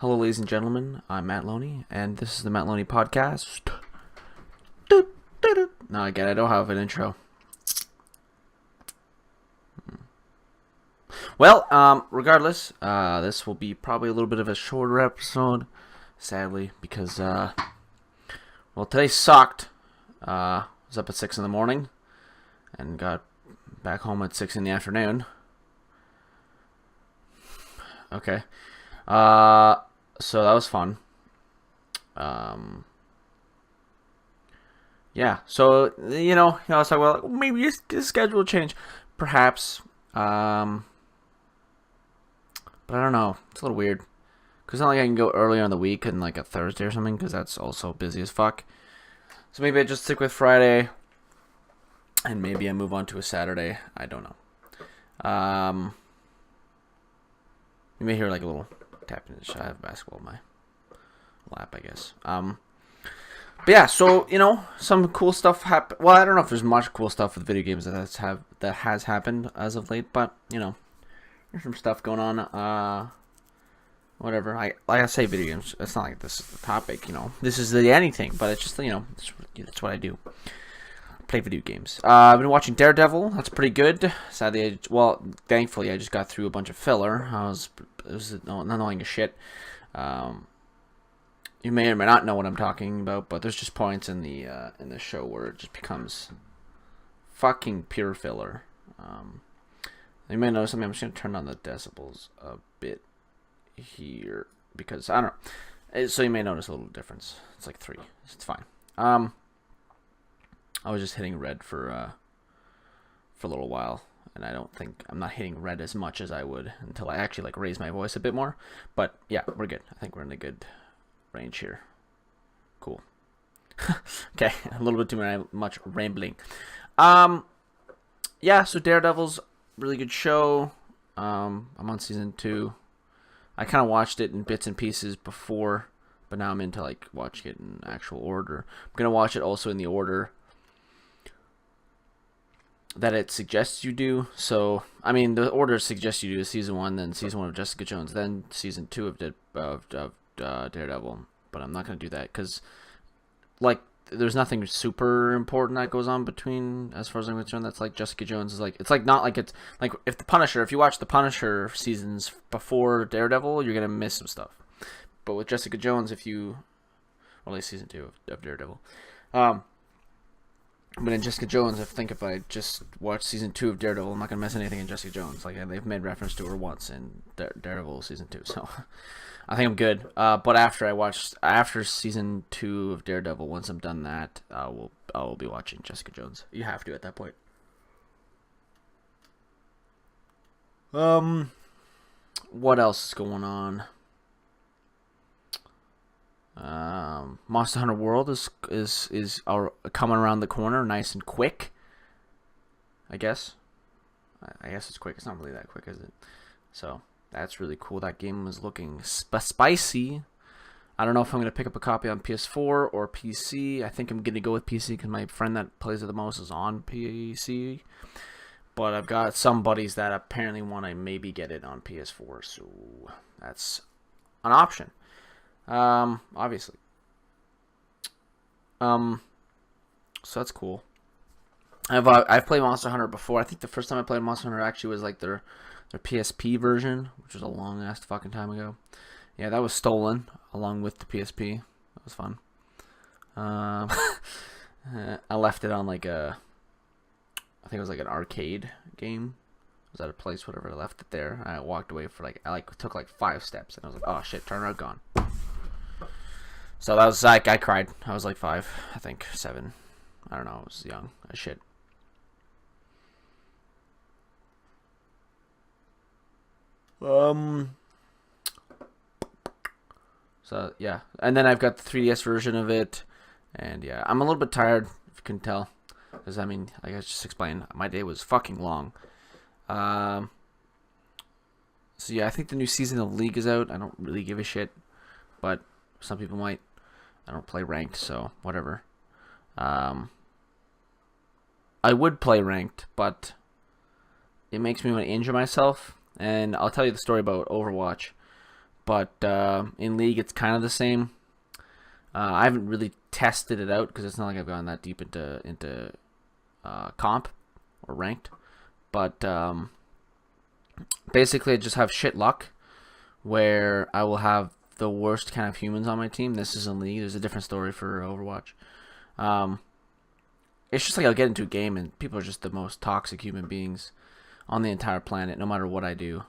Hello, ladies and gentlemen. I'm Matt Loney, and this is the Matt Loney Podcast. No, again, I don't have an intro. Well, regardless, this will be probably a little bit of a shorter episode, sadly, because, today sucked. I was up at 6 in the morning, and got back home at 6 in the afternoon. Okay. So that was fun. Yeah, so, I was like, well, maybe his schedule will change. Perhaps. But I don't know. It's a little weird. Because it's not like I can go earlier in the week and like a Thursday or something, because that's also busy as fuck. So maybe I just stick with Friday, and maybe I move on to a Saturday. I don't know. You may hear like a little tapping. I have basketball in my lap, I guess. But yeah, so some cool stuff happened. Well, I don't know if there's much cool stuff with video games that has happened as of late, but there's some stuff going on. Whatever. Like I say, video games. It's not like this is the topic. This is the anything, but it's just it's what I do. Play video games. I've been watching Daredevil. That's pretty good. Sadly, thankfully, I just got through a bunch of filler. It was annoying as shit. You may or may not know what I'm talking about, but there's just points in the show where it just becomes fucking pure filler. You may notice something. I'm just gonna turn on the decibels a bit here because I don't know. So you may notice a little difference. It's like 3. It's fine. I was just hitting red for a little while, and I'm not hitting red as much as I would until I actually raise my voice a bit more. But yeah, we're good. I think we're in a good range here. Cool. Okay, a little bit too much rambling. Yeah, so Daredevil's really good show. I'm on season 2. I kind of watched it in bits and pieces before, but now I'm into watching it in actual order. I'm gonna watch it also in the order that it suggests you do. So, the order suggests you do season 1, then season 1 of Jessica Jones, then season 2 of Daredevil. But I'm not going to do that because, there's nothing super important that goes on between, as far as I'm concerned. That's Jessica Jones is it's not like it's like if you watch the Punisher seasons before Daredevil, you're going to miss some stuff. But with Jessica Jones, at least season 2 of Daredevil, but in Jessica Jones, if I just watch season 2 of Daredevil, I'm not gonna miss anything in Jessica Jones. They've made reference to her once in Daredevil season 2, so I think I'm good. But after season 2 of Daredevil, once I'm done that, I will be watching Jessica Jones. You have to at that point. What else is going on? Monster Hunter World is coming around the corner, nice and quick. I guess it's quick. It's not really that quick, is it? So that's really cool. That game was looking spicy. I don't know if I'm gonna pick up a copy on PS4 or PC. I think I'm gonna go with PC because my friend that plays it the most is on PC. But I've got some buddies that apparently want to maybe get it on PS4, so that's an option. Obviously. So that's cool. I've played Monster Hunter before. I think the first time I played Monster Hunter actually was their PSP version, which was a long ass fucking time ago. Yeah, that was stolen along with the PSP. That was fun. I left it on I think it was an arcade game. I was at a place, whatever. I left it there. I walked away for I took 5 steps, and I was like, oh shit, turn around, gone. So that was I cried. I was 5, I think 7. I don't know. I was young as shit. So yeah, and then I've got the 3DS version of it, and yeah, I'm a little bit tired, if you can tell, because like I just explained, my day was fucking long. So yeah, I think the new season of League is out. I don't really give a shit, but some people might. I don't play ranked, so whatever. I would play ranked, but it makes me want to injure myself. And I'll tell you the story about Overwatch. but in League it's kind of the same. I haven't really tested it out because it's not like I've gone that deep into comp or ranked. But basically, I just have shit luck where I will have the worst kind of humans on my team. This is in League. There's a different story for Overwatch. It's just like I'll get into a game and people are just the most toxic human beings on the entire planet, no matter what I do.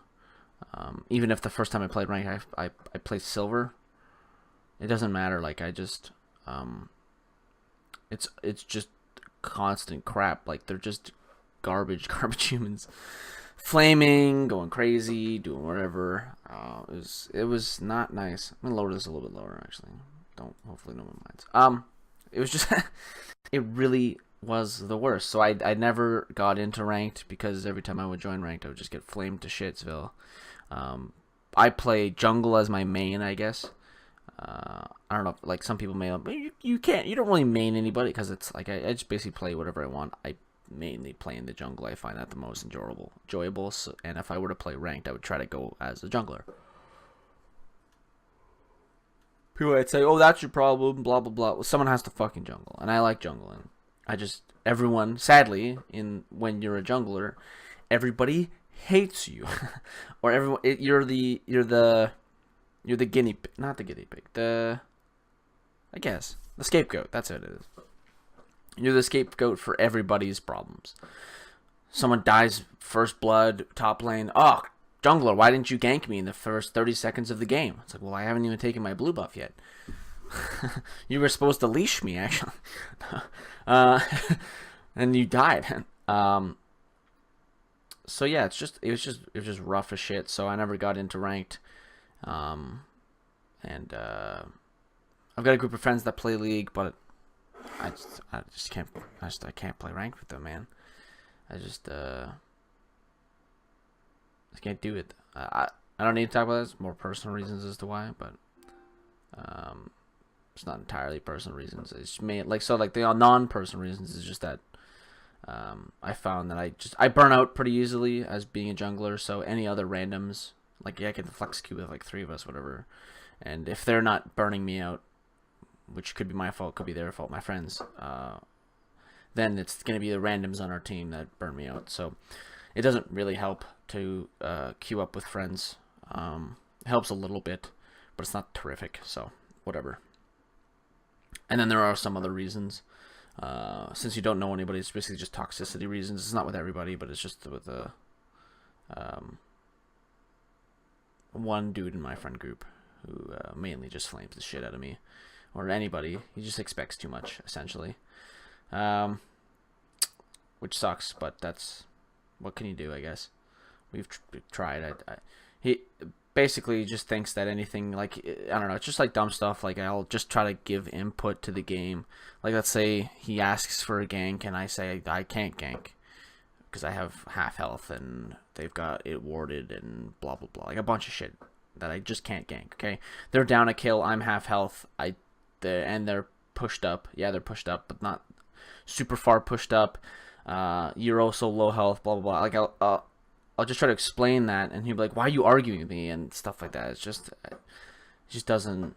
Even if the first time I played ranked, I played silver. It doesn't matter. Like I just, it's just constant crap. Like they're just garbage humans, flaming, going crazy, doing whatever. It was not nice. I'm gonna lower this a little bit lower actually. Hopefully no one minds. It was just, it really was the worst. So I never got into ranked because every time I would join ranked, I would just get flamed to shitsville. I play jungle as my main, I guess. I don't know, like some people may, but you don't really main anybody because it's like I just basically play whatever I want. I mainly play in the jungle. I find that the most enjoyable. So, and if I were to play ranked, I would try to go as a jungler. People might say, "Oh, that's your problem," blah blah blah. Well, someone has to fucking jungle, and I like jungling. Everyone, sadly, when you're a jungler, everybody hates you, or you're the guinea pig, not the guinea pig, I guess the scapegoat. That's what it is. You're the scapegoat for everybody's problems. Someone dies first blood, top lane. Oh, jungler, why didn't you gank me in the first 30 seconds of the game? It's like, well, I haven't even taken my blue buff yet. You were supposed to leash me, actually. And you died. So yeah, it was just rough as shit. So I never got into ranked. And I've got a group of friends that play League, but I can't play ranked with them, man. I can't do it. I don't need to talk about this. More personal reasons as to why, but it's not entirely personal reasons. It's the non-personal reasons is just that I found that I burn out pretty easily as being a jungler. So any other randoms, like I can flex queue with like 3 of us, whatever, and if they're not burning me out, which could be my fault, could be their fault, my friends, then it's gonna be the randoms on our team that burn me out. So it doesn't really help to queue up with friends. It helps a little bit, but it's not terrific. So whatever. And then there are some other reasons. Since you don't know anybody, it's basically just toxicity reasons. It's not with everybody, but it's just with one dude in my friend group who mainly just flames the shit out of me, or anybody. He just expects too much, essentially, which sucks. But that's what can you do, I guess. We've tried. He basically just thinks that anything, like, I don't know, it's just like dumb stuff. Like I'll just try to give input to the game. Like let's say he asks for a gank and I say I can't gank because I have half health and they've got it warded and blah blah blah, like a bunch of shit that I just can't gank. Okay, they're down a kill, I'm half health, and they're pushed up. Yeah, they're pushed up, but not super far pushed up. You're also low health, blah blah blah. Like I'll just try to explain that, and he'll be like, "Why are you arguing with me?" and stuff like that. It just doesn't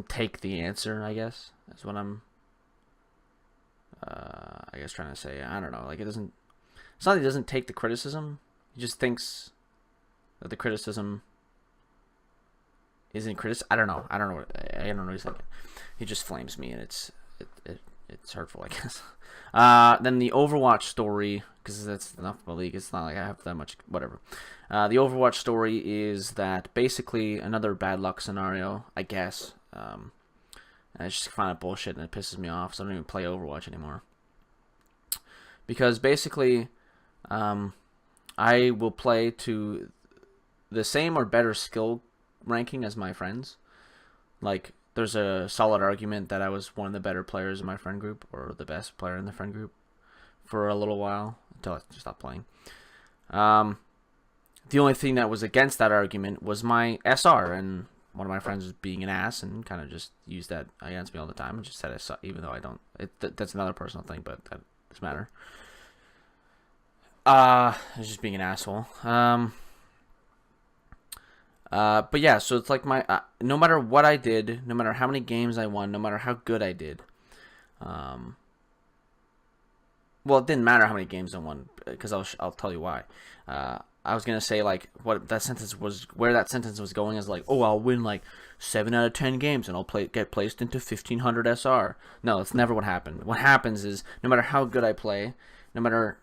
take the answer, I guess. That's what I'm I guess trying to say. I don't know. Like it's not that he doesn't take the criticism. He just thinks that the criticism isn't criticism. I don't know what he's thinking. He just flames me, and it's hurtful, I guess. Then the Overwatch story, because that's enough of a League. It's not like I have that much, whatever. The Overwatch story is that basically another bad luck scenario, I guess. And I just find it bullshit and it pisses me off, so I don't even play Overwatch anymore. Because basically, I will play to the same or better skill ranking as my friends. Like, there's a solid argument that I was one of the better players in my friend group, or the best player in the friend group, for a little while, until I just stopped playing. The only thing that was against that argument was my SR, and one of my friends was being an ass and kind of just used that against me all the time and just said I suck, even though I don't. That's another personal thing, but that doesn't matter. I was just being an asshole. But yeah, so it's like my no matter what I did, no matter how many games I won, no matter how good I did, well, it didn't matter how many games I won because I'll tell you why. I was gonna say like what that sentence was, where that sentence was going is like, oh, I'll win like 7 out of 10 games and I'll get placed into 1500 SR. No, that's never what happened. What happens is no matter how good I play, no matter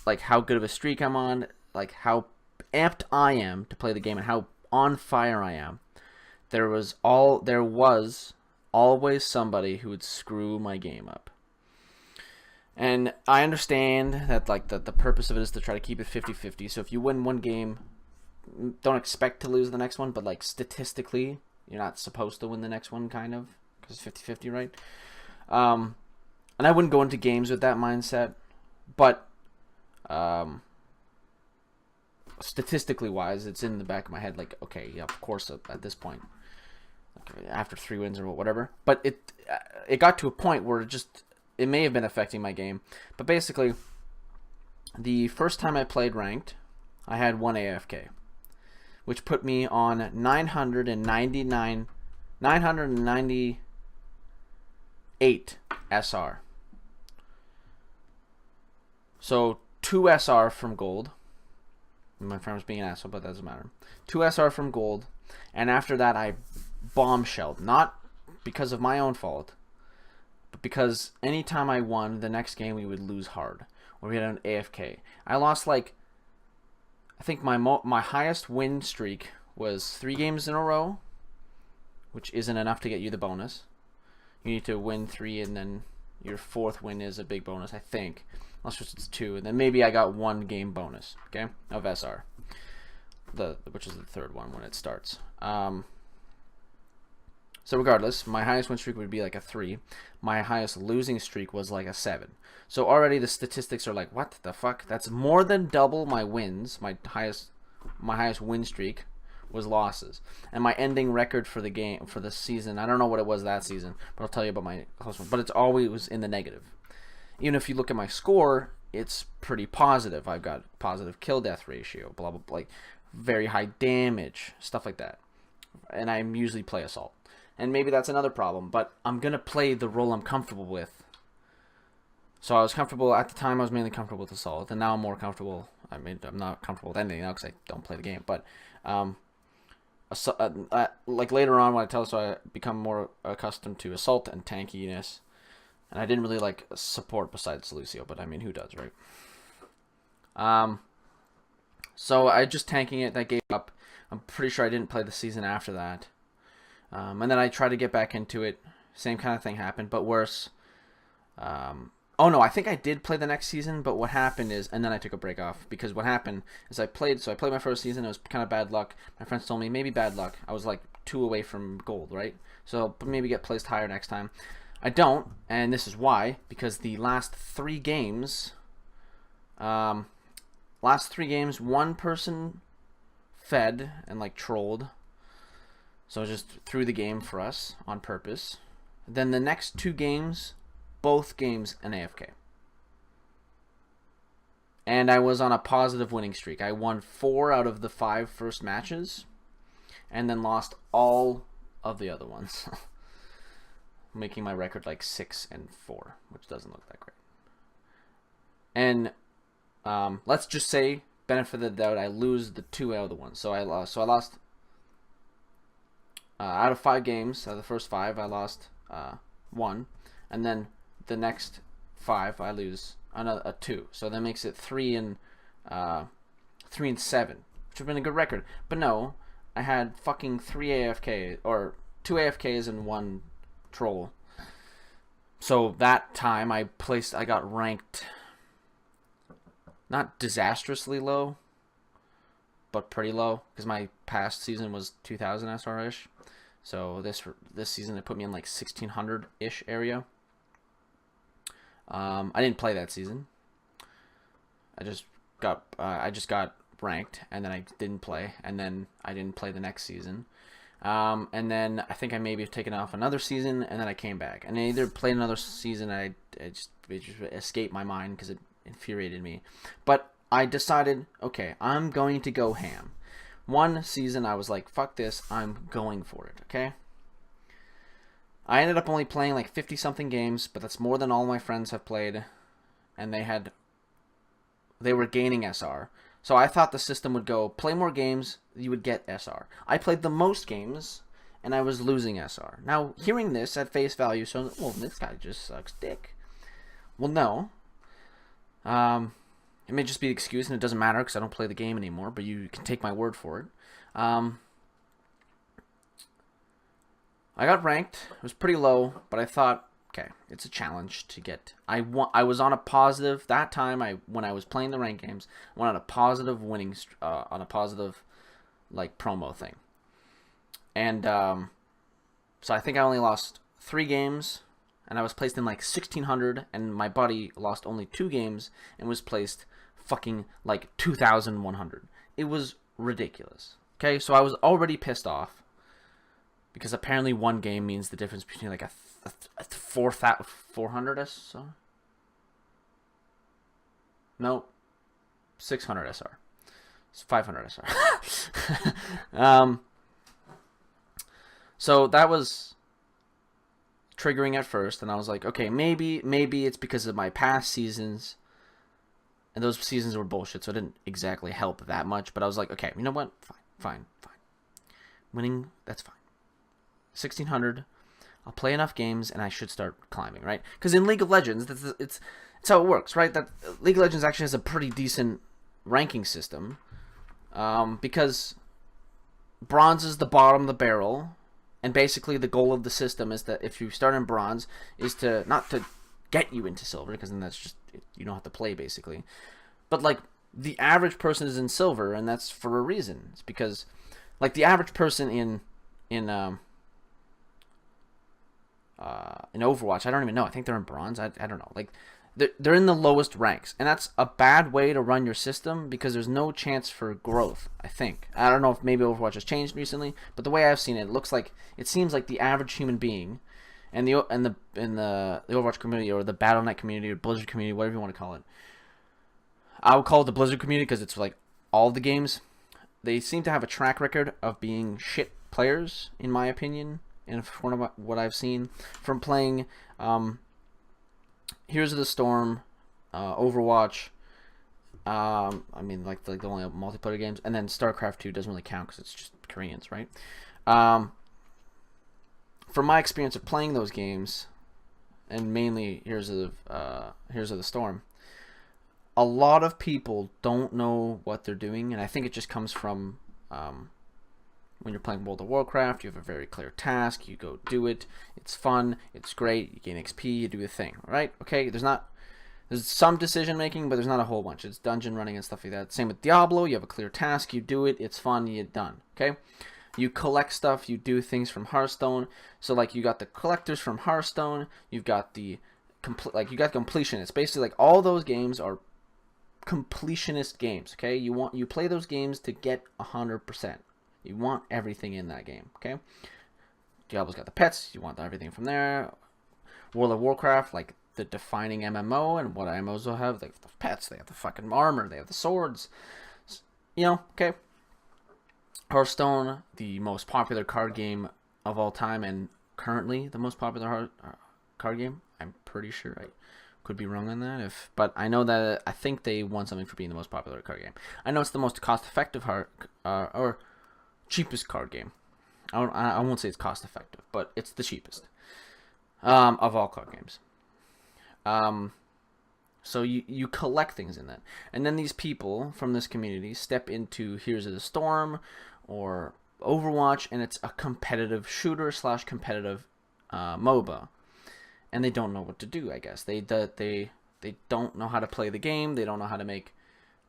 like how good of a streak I'm on, like how amped I am to play the game and how on fire I am, there was always somebody who would screw my game up. And I understand that like the purpose of it is to try to keep it 50-50. So if you win one game, don't expect to lose the next one, but like statistically, you're not supposed to win the next one, kind of, because it's 50-50, right? And I wouldn't go into games with that mindset, but statistically wise, it's in the back of my head like, okay, yeah, of course at this point, like, after 3 wins or whatever. But it got to a point where it may have been affecting my game. But basically, the first time I played ranked, I had 1 AFK, which put me on 998 SR. So 2 SR from gold. My friend was being an asshole, but that doesn't matter. 2 SR from gold, and after that I bombshelled. Not because of my own fault, but because anytime I won, the next game we would lose hard, or we had an AFK. I lost like, I think my highest win streak was 3 games in a row, which isn't enough to get you the bonus. You need to win 3, and then your 4th win is a big bonus, I think. Unless it's 2, and then maybe I got 1 game bonus, okay, of SR, which is the 3rd one when it starts. So regardless, my highest win streak would be like a 3. My highest losing streak was like a 7. So already the statistics are like, what the fuck? That's more than double my wins. My highest win streak was losses, and my ending record for the season, I don't know what it was that season, but I'll tell you about my close one. But it's always in the negative. Even if you look at my score, it's pretty positive. I've got positive kill death ratio, blah blah, like very high damage, stuff like that. And I usually play assault. And maybe that's another problem, but I'm going to play the role I'm comfortable with. So I was comfortable at the time, I was mainly comfortable with assault, and now I'm more comfortable. I mean, I'm not comfortable with anything now because I don't play the game, but like later on when I become more accustomed to assault and tankiness. And I didn't really like support besides Lucio, but I mean, who does, right? So I just tanking it, that gave up. I'm pretty sure I didn't play the season after that. And then I tried to get back into it. Same kind of thing happened, but worse. Oh no, I think I did play the next season, but what happened is, and then I took a break off, because what happened is I played my first season, it was kind of bad luck. My friends told me, maybe bad luck. I was like 2 away from gold, right? So maybe get placed higher next time. I don't, and this is why, because the last 3 games, one person fed and like trolled, so just threw the game for us on purpose. Then the next 2 games, both games an AFK. And I was on a positive winning streak. I won 4 out of the 5 first matches, and then lost all of the other ones. Making my record like 6-4, which doesn't look that great. And let's just say, benefit of the doubt, I lose the 2 other ones. So I lost out of 5 games. Out of the first 5, I lost 1, and then the next 5 I lose a 2. So that makes it 3-7, which would have been a good record. But no, I had fucking 3 AFK or 2 AFKs and 1 troll. So that time I got ranked not disastrously low, but pretty low, because my past season was 2000 SR-ish. So this season it put me in like 1600-ish area. I didn't play that season. I just got ranked, and then I didn't play, and then I didn't play the next season. And then I think I maybe have taken off another season, and then I came back. And I either played another season, it just escaped my mind because it infuriated me. But I decided, okay, I'm going to go ham. One season, I was like, fuck this, I'm going for it, okay? I ended up only playing like 50-something games, but that's more than all my friends have played, and they were gaining SR. So I thought the system would go, play more games, you would get SR. I played the most games, and I was losing SR. Now, hearing this at face value, so, well, this guy just sucks dick. Well, no. It may just be an excuse, and it doesn't matter because I don't play the game anymore, but you can take my word for it. I got ranked. It was pretty low, but I thought, okay, it's a challenge to get. I was on a positive that time. When I was playing the ranked games, I went on a positive winning, on a positive like promo thing, and so I think I only lost 3 games, and I was placed in like 1600, and my buddy lost only 2 games and was placed fucking like 2100. It was ridiculous. Okay, so I was already pissed off because apparently one game means the difference between like a 400 SR. No, 600 SR. It's 500 SR. So that was triggering at first, and I was like, okay, maybe it's because of my past seasons, and those seasons were bullshit, so it didn't exactly help that much. But I was like, okay, you know what? Fine. Winning, that's fine. 1600. I'll play enough games, and I should start climbing, right? Because in League of Legends, it's how it works, right? That League of Legends actually has a pretty decent ranking system, because bronze is the bottom of the barrel, and basically the goal of the system is that if you start in bronze, is to not to get you into silver, because then that's just, you don't have to play basically, but like the average person is in silver, and that's for a reason. It's because like the average person in Overwatch, I don't even know. I think they're in bronze. I don't know. Like they're in the lowest ranks, and that's a bad way to run your system because there's no chance for growth. I think. I don't know if maybe Overwatch has changed recently, but the way I've seen it, it seems like the average human being, and the Overwatch community or the Battle.net community or Blizzard community, whatever you want to call it. I would call it the Blizzard community because it's like all the games. They seem to have a track record of being shit players, in my opinion. And from what I've seen from playing Heroes of the Storm, Overwatch, I mean like the only multiplayer games, and then StarCraft 2 doesn't really count because it's just Koreans, right? From my experience of playing those games, and mainly Heroes of the Storm, a lot of people don't know what they're doing, and I think it just comes from when you're playing World of Warcraft, you have a very clear task, you go do it, it's fun, it's great, you gain XP, you do a thing, right? Okay, there's some decision making, but there's not a whole bunch. It's dungeon running and stuff like that. Same with Diablo, you have a clear task, you do it, it's fun, you're done, okay? You collect stuff, you do things from Hearthstone. So like you got the collectors from Hearthstone, you've got you got completion. It's basically like all those games are completionist games, okay? You play those games to get 100%. You want everything in that game, okay? Diablo's got the pets, you want everything from there. World of Warcraft, like the defining MMO, and what MMOs will have, they have the pets, they have the fucking armor, they have the swords, you know, okay? Hearthstone, the most popular card game of all time, and currently the most popular card game. I'm pretty sure. I could be wrong on that, but I know that I think they won something for being the most popular card game. I know it's the most cost-effective or cheapest card game. I won't say it's cost-effective, but it's the cheapest of all card games. So you collect things in that, and then these people from this community step into Heroes of the Storm or Overwatch, and it's a competitive shooter / competitive MOBA, and they don't know what to do. I guess they don't know how to play the game. They don't know how to make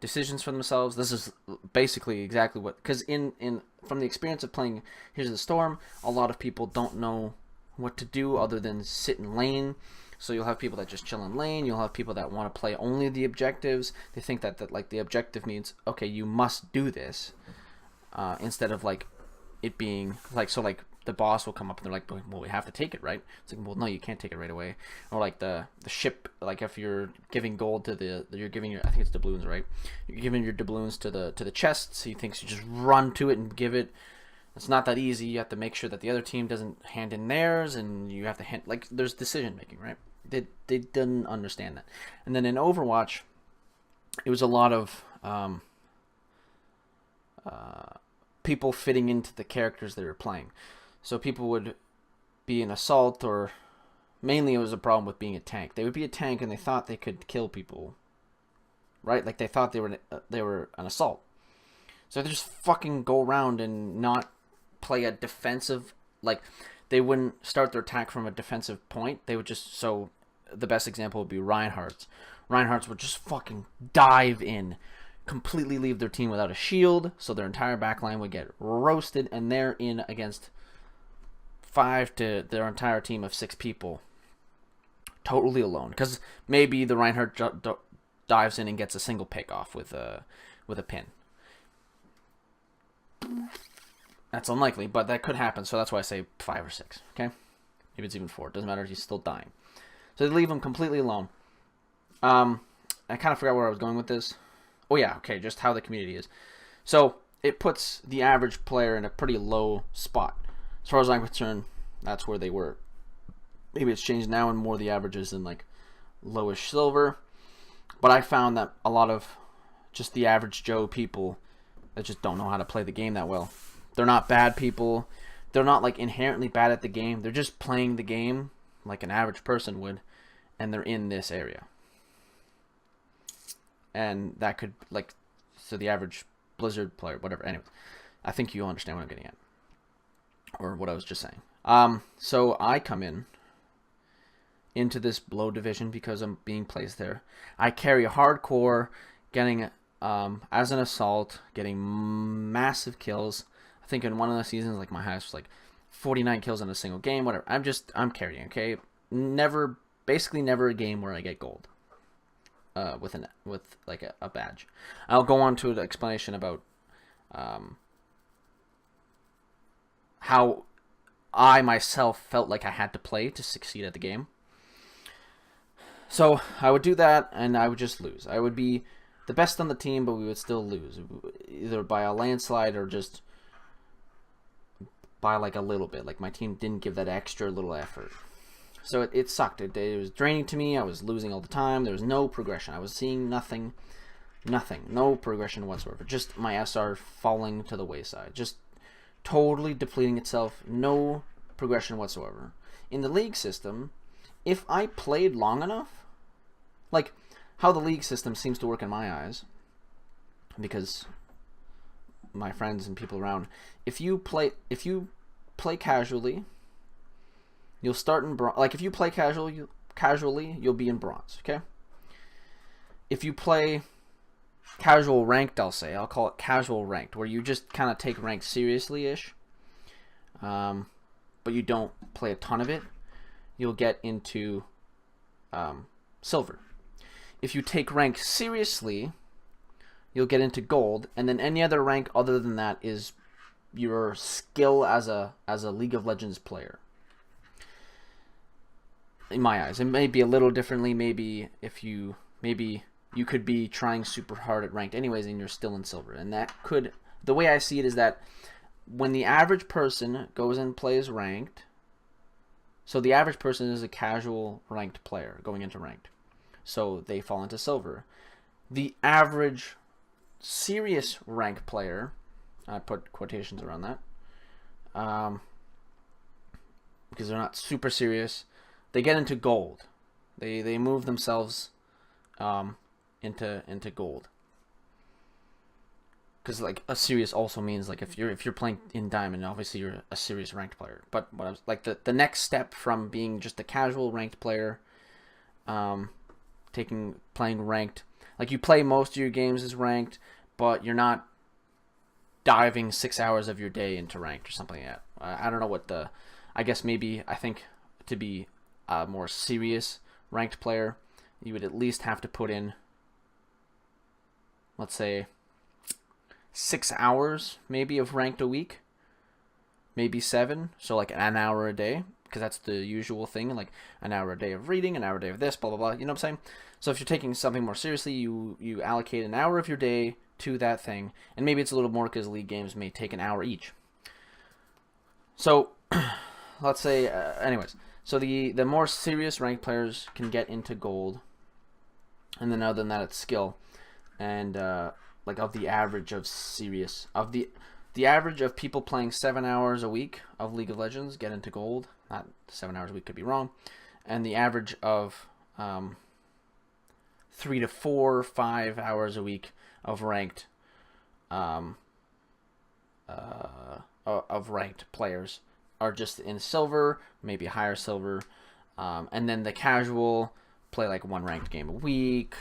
decisions for themselves. This is basically exactly what, because from the experience of playing Heroes of the Storm, a lot of people don't know what to do other than sit in lane. So you'll have people that just chill in lane. You'll have people that want to play only the objectives. They think that like the objective means, okay, you must do this, instead of like it being like, so like the boss will come up and they're like, well, we have to take it, right? It's like, well, no, you can't take it right away. Or like the ship, like if you're giving gold to you're giving your, I think it's doubloons, right? You're giving your doubloons to the chest, so he thinks you just run to it and give it. It's not that easy. You have to make sure that the other team doesn't hand in theirs, and you have to hand, like, there's decision making, right? They didn't understand that. And then in Overwatch, it was a lot of people fitting into the characters they were playing. So people would be an assault, or mainly it was a problem with being a tank. They would be a tank and they thought they could kill people, right? Like they thought they were an assault. So they just fucking go around and not play a defensive, like they wouldn't start their attack from a defensive point. They would just, so the best example would be Reinhardt's. Reinhardt's would just fucking dive in, completely leave their team without a shield, so their entire backline would get roasted, and they're in against 5 to their entire team of 6 people, totally alone. Because maybe the Reinhardt dives in and gets a single pick off with a pin. That's unlikely, but that could happen, so that's why I say 5 or 6, okay? Maybe it's even 4. It doesn't matter, he's still dying. So they leave him completely alone. I kind of forgot where I was going with this. Oh yeah, okay, just how the community is. So it puts the average player in a pretty low spot. As far as I'm concerned, that's where they were. Maybe it's changed now and more the averages in like lowish silver. But I found that a lot of just the average Joe people that just don't know how to play the game that well. They're not bad people. They're not like inherently bad at the game. They're just playing the game like an average person would, and they're in this area. And that could, like, so the average Blizzard player, whatever. Anyways, I think you understand what I'm getting at, or what I was just saying. So I come into this low division because I'm being placed there. I carry a hardcore, getting as an assault, getting massive kills. I think in one of the seasons, like my highest was like 49 kills in a single game. Whatever. I'm carrying. Okay, basically never a game where I get gold. With like a badge. I'll go on to an explanation about how I myself felt like I had to play to succeed at the game. So I would do that, and I would just lose. I would be the best on the team, but we would still lose, either by a landslide or just by like a little bit. Like my team didn't give that extra little effort. So it sucked. It was draining to me. I was losing all the time. There was no progression. I was seeing nothing. No progression whatsoever. Just my SR falling to the wayside. Just totally depleting itself. No progression whatsoever. In the league system, if I played long enough, like how the league system seems to work in my eyes, because my friends and people around, if you play casually, you'll start in bronze. Like if you play casually, you'll be in bronze. Okay. If you play casual ranked, I'll call it casual ranked, where you just kind of take ranked seriously-ish, but you don't play a ton of it, you'll get into silver. If you take rank seriously, you'll get into gold, and then any other rank other than that is your skill as a League of Legends player. In my eyes, it may be a little differently. Maybe you could be trying super hard at ranked anyways, and you're still in silver. And that could, the way I see it is that when the average person goes and plays ranked, so the average person is a casual ranked player going into ranked, so they fall into silver. The average serious ranked player, I put quotations around that, because they're not super serious, they get into gold. They move themselves into gold. Because like a serious also means like if you're playing in diamond, obviously you're a serious ranked player. But what I was like the next step from being just a casual ranked player, playing ranked, like you play most of your games as ranked, but you're not diving 6 hours of your day into ranked or something like that. I don't know what I think to be a more serious ranked player, you would at least have to put in, let's say, 6 hours maybe of ranked a week. maybe 7. So like an hour a day, because that's the usual thing. Like an hour a day of reading, an hour a day of this, blah blah blah. You know what I'm saying? So if you're taking something more seriously, you allocate an hour of your day to that thing, and maybe it's a little more because league games may take an hour each. So let's say, anyways. So the more serious ranked players can get into gold, and then other than that, it's skill, and like of the average of serious of the average of people playing 7 hours a week of League of Legends get into gold. Not 7 hours a week, could be wrong, and the average of 3 to 4, 5 hours a week of ranked players are just in silver, maybe higher silver, and then the casual play like one ranked game a week,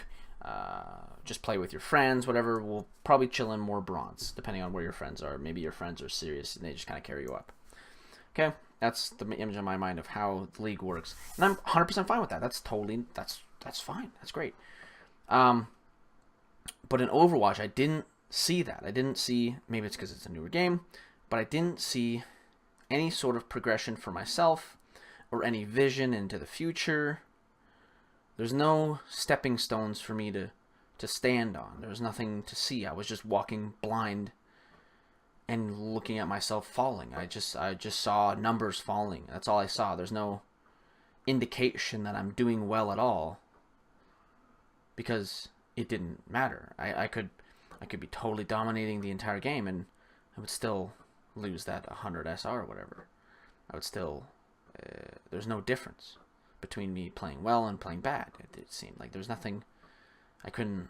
just play with your friends, whatever, will probably chill in more bronze, depending on where your friends are. Maybe your friends are serious and they just kind of carry you up. Okay, that's the image in my mind of how the league works, and I'm 100% fine with that. That's fine. That's great. But in Overwatch, I didn't see that. I didn't see, maybe it's because it's a newer game, but I didn't see any sort of progression for myself or any vision into the future. There's no stepping stones for me to stand on. There was nothing to see. I was just walking blind and looking at myself falling. I just saw numbers falling. That's all I saw. There's no indication that I'm doing well at all, because it didn't matter. I could be totally dominating the entire game and I would still lose that 100 SR or whatever. I would still there's no difference between me playing well and playing bad. It seemed like there's nothing. I couldn't.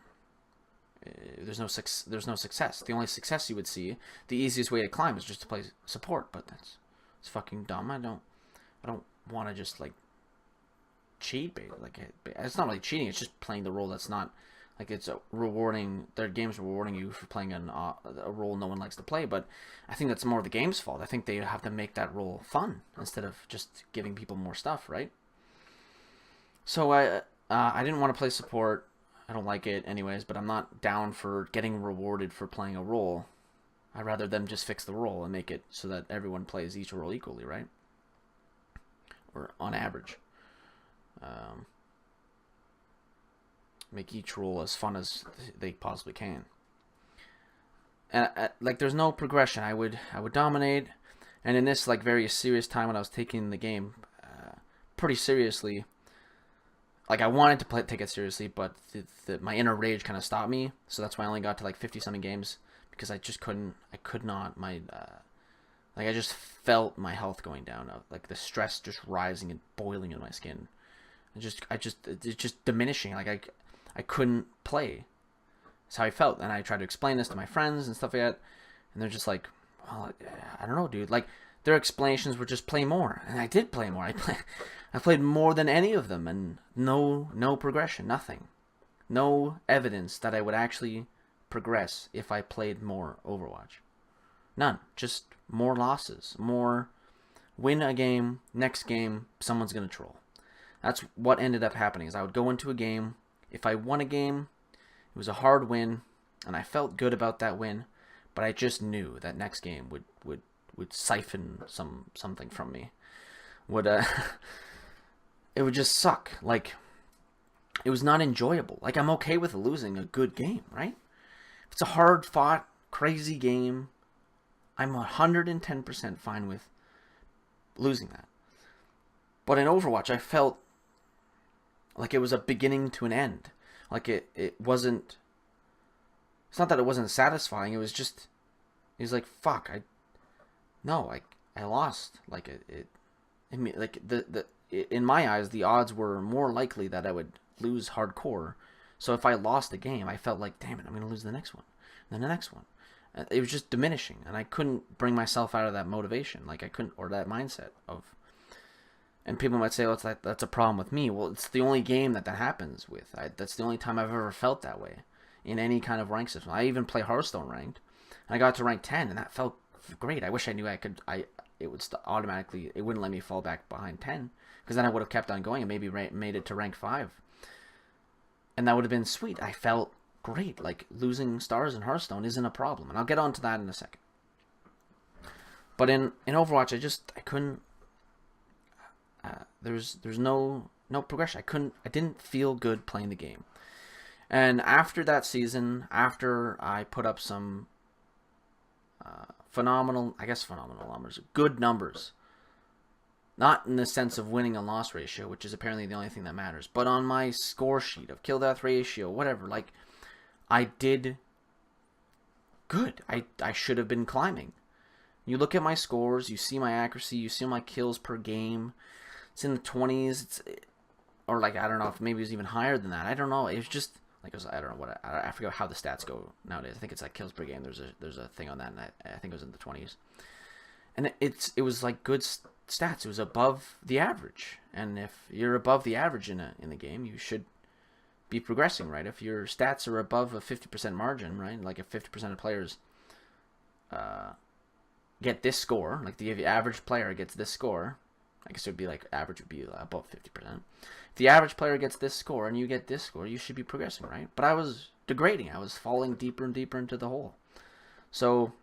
There's no success. The only success you would see, the easiest way to climb is just to play support, but it's fucking dumb. I don't want to just like cheat. Like it's not really cheating. It's just playing the role that's not. Like, it's rewarding. Their game's rewarding you for playing a role no one likes to play, but I think that's more the game's fault. I think they have to make that role fun instead of just giving people more stuff, right? So I didn't want to play support. I don't like it anyways, but I'm not down for getting rewarded for playing a role. I'd rather them just fix the role and make it so that everyone plays each role equally, right? Or on average. Make each role as fun as they possibly can. And like, there's no progression. I would dominate, and in this like very serious time when I was taking the game pretty seriously, like I wanted to take it seriously, but my inner rage kind of stopped me. So that's why I only got to like 50 something games, because I just couldn't. I could not. Like I just felt my health going down. Like the stress just rising and boiling in my skin. It's just diminishing. Like I couldn't play. That's how I felt. And I tried to explain this to my friends and stuff like that. And they're just like, well, I don't know, dude. Like, their explanations were just play more. And I did play more. I played more than any of them. And no progression. Nothing. No evidence that I would actually progress if I played more Overwatch. None. Just more losses. More win a game. Next game, someone's going to troll. That's what ended up happening. Is I would go into a game. If I won a game, it was a hard win, and I felt good about that win, but I just knew that next game would siphon something from me. It would just suck. Like, it was not enjoyable. Like, I'm okay with losing a good game, right? If it's a hard-fought, crazy game, I'm 110% fine with losing that. But in Overwatch, I felt like it was a beginning to an end. Like it wasn't. It's not that it wasn't satisfying. It was like, fuck. I lost. Like I mean, like in my eyes, the odds were more likely that I would lose hardcore. So if I lost a game, I felt like, damn it, I'm gonna lose the next one, and then the next one. It was just diminishing, and I couldn't bring myself out of that motivation. Like I couldn't, or that mindset of. And people might say, well, that's a problem with me. Well, it's the only game that happens with. That's the only time I've ever felt that way in any kind of rank system. I even play Hearthstone ranked, and I got to rank 10, and that felt great. I wish I knew I could. It would automatically. It wouldn't let me fall back behind 10, because then I would have kept on going and maybe made it to rank 5, and that would have been sweet. I felt great. Like, losing stars in Hearthstone isn't a problem, and I'll get onto that in a second. But in Overwatch, I couldn't. There's no progression. I didn't feel good playing the game. And after that season, after I put up some phenomenal numbers, good numbers, not in the sense of winning and loss ratio, which is apparently the only thing that matters, but on my score sheet of kill death ratio, whatever, like, I did good. I should have been climbing. You look at my scores, you see my accuracy, you see my kills per game. It's in the 20s. Or like, I don't know if maybe it was even higher than that. I don't know. It was just like, I don't know what I forget how the stats go nowadays. I think it's like kills per game. There's a thing on that, and I think it was in the 20s. And it was like good stats. It was above the average. And if you're above the average in the game, you should be progressing, right? If your stats are above a 50% margin, right? Like if 50% of players get this score, like the average player gets this score, I guess it would be like average would be above 50%. If the average player gets this score and you get this score, you should be progressing, right? But I was degrading. I was falling deeper and deeper into the hole. So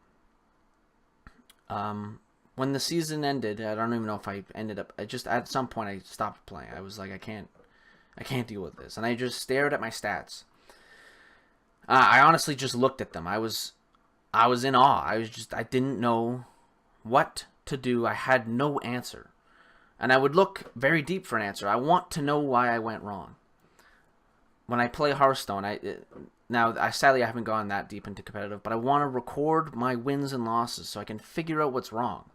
when the season ended, I don't even know if I ended up, at some point I stopped playing. I was like, I can't deal with this. And I just stared at my stats. I honestly just looked at them. I was in awe. I didn't know what to do. I had no answer. And I would look very deep for an answer. I want to know why I went wrong. When I play Hearthstone, sadly I haven't gone that deep into competitive, but I want to record my wins and losses so I can figure out what's wrong.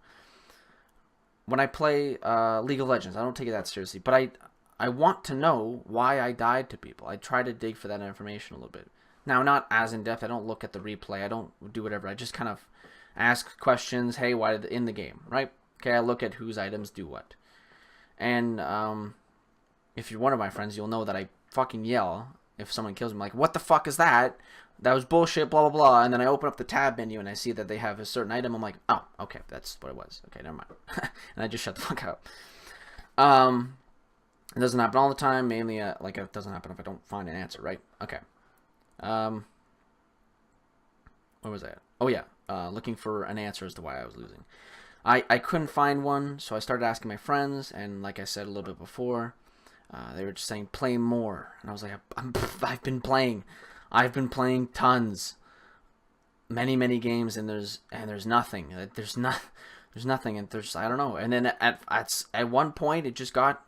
When I play League of Legends, I don't take it that seriously, but I want to know why I died to people. I try to dig for that information a little bit. Now, not as in-depth. I don't look at the replay. I don't do whatever. I just kind of ask questions. Hey, why did in the game, right? Okay, I look at whose items do what. And if you're one of my friends, you'll know that I fucking yell if someone kills me. Like, what the fuck is that? That was bullshit, blah, blah, blah. And then I open up the tab menu and I see that they have a certain item. I'm like, oh, okay, that's what it was. Okay, never mind. And I just shut the fuck up. It doesn't happen all the time. Mainly, it doesn't happen if I don't find an answer, right? Okay. Where was I at? Oh, yeah. Looking for an answer as to why I was losing. I couldn't find one, so I started asking my friends, and like I said a little bit before, they were just saying, play more. And I was like, I've been playing. I've been playing tons. Many, many games, and there's nothing. There's nothing, and I don't know. And then at one point, it just got,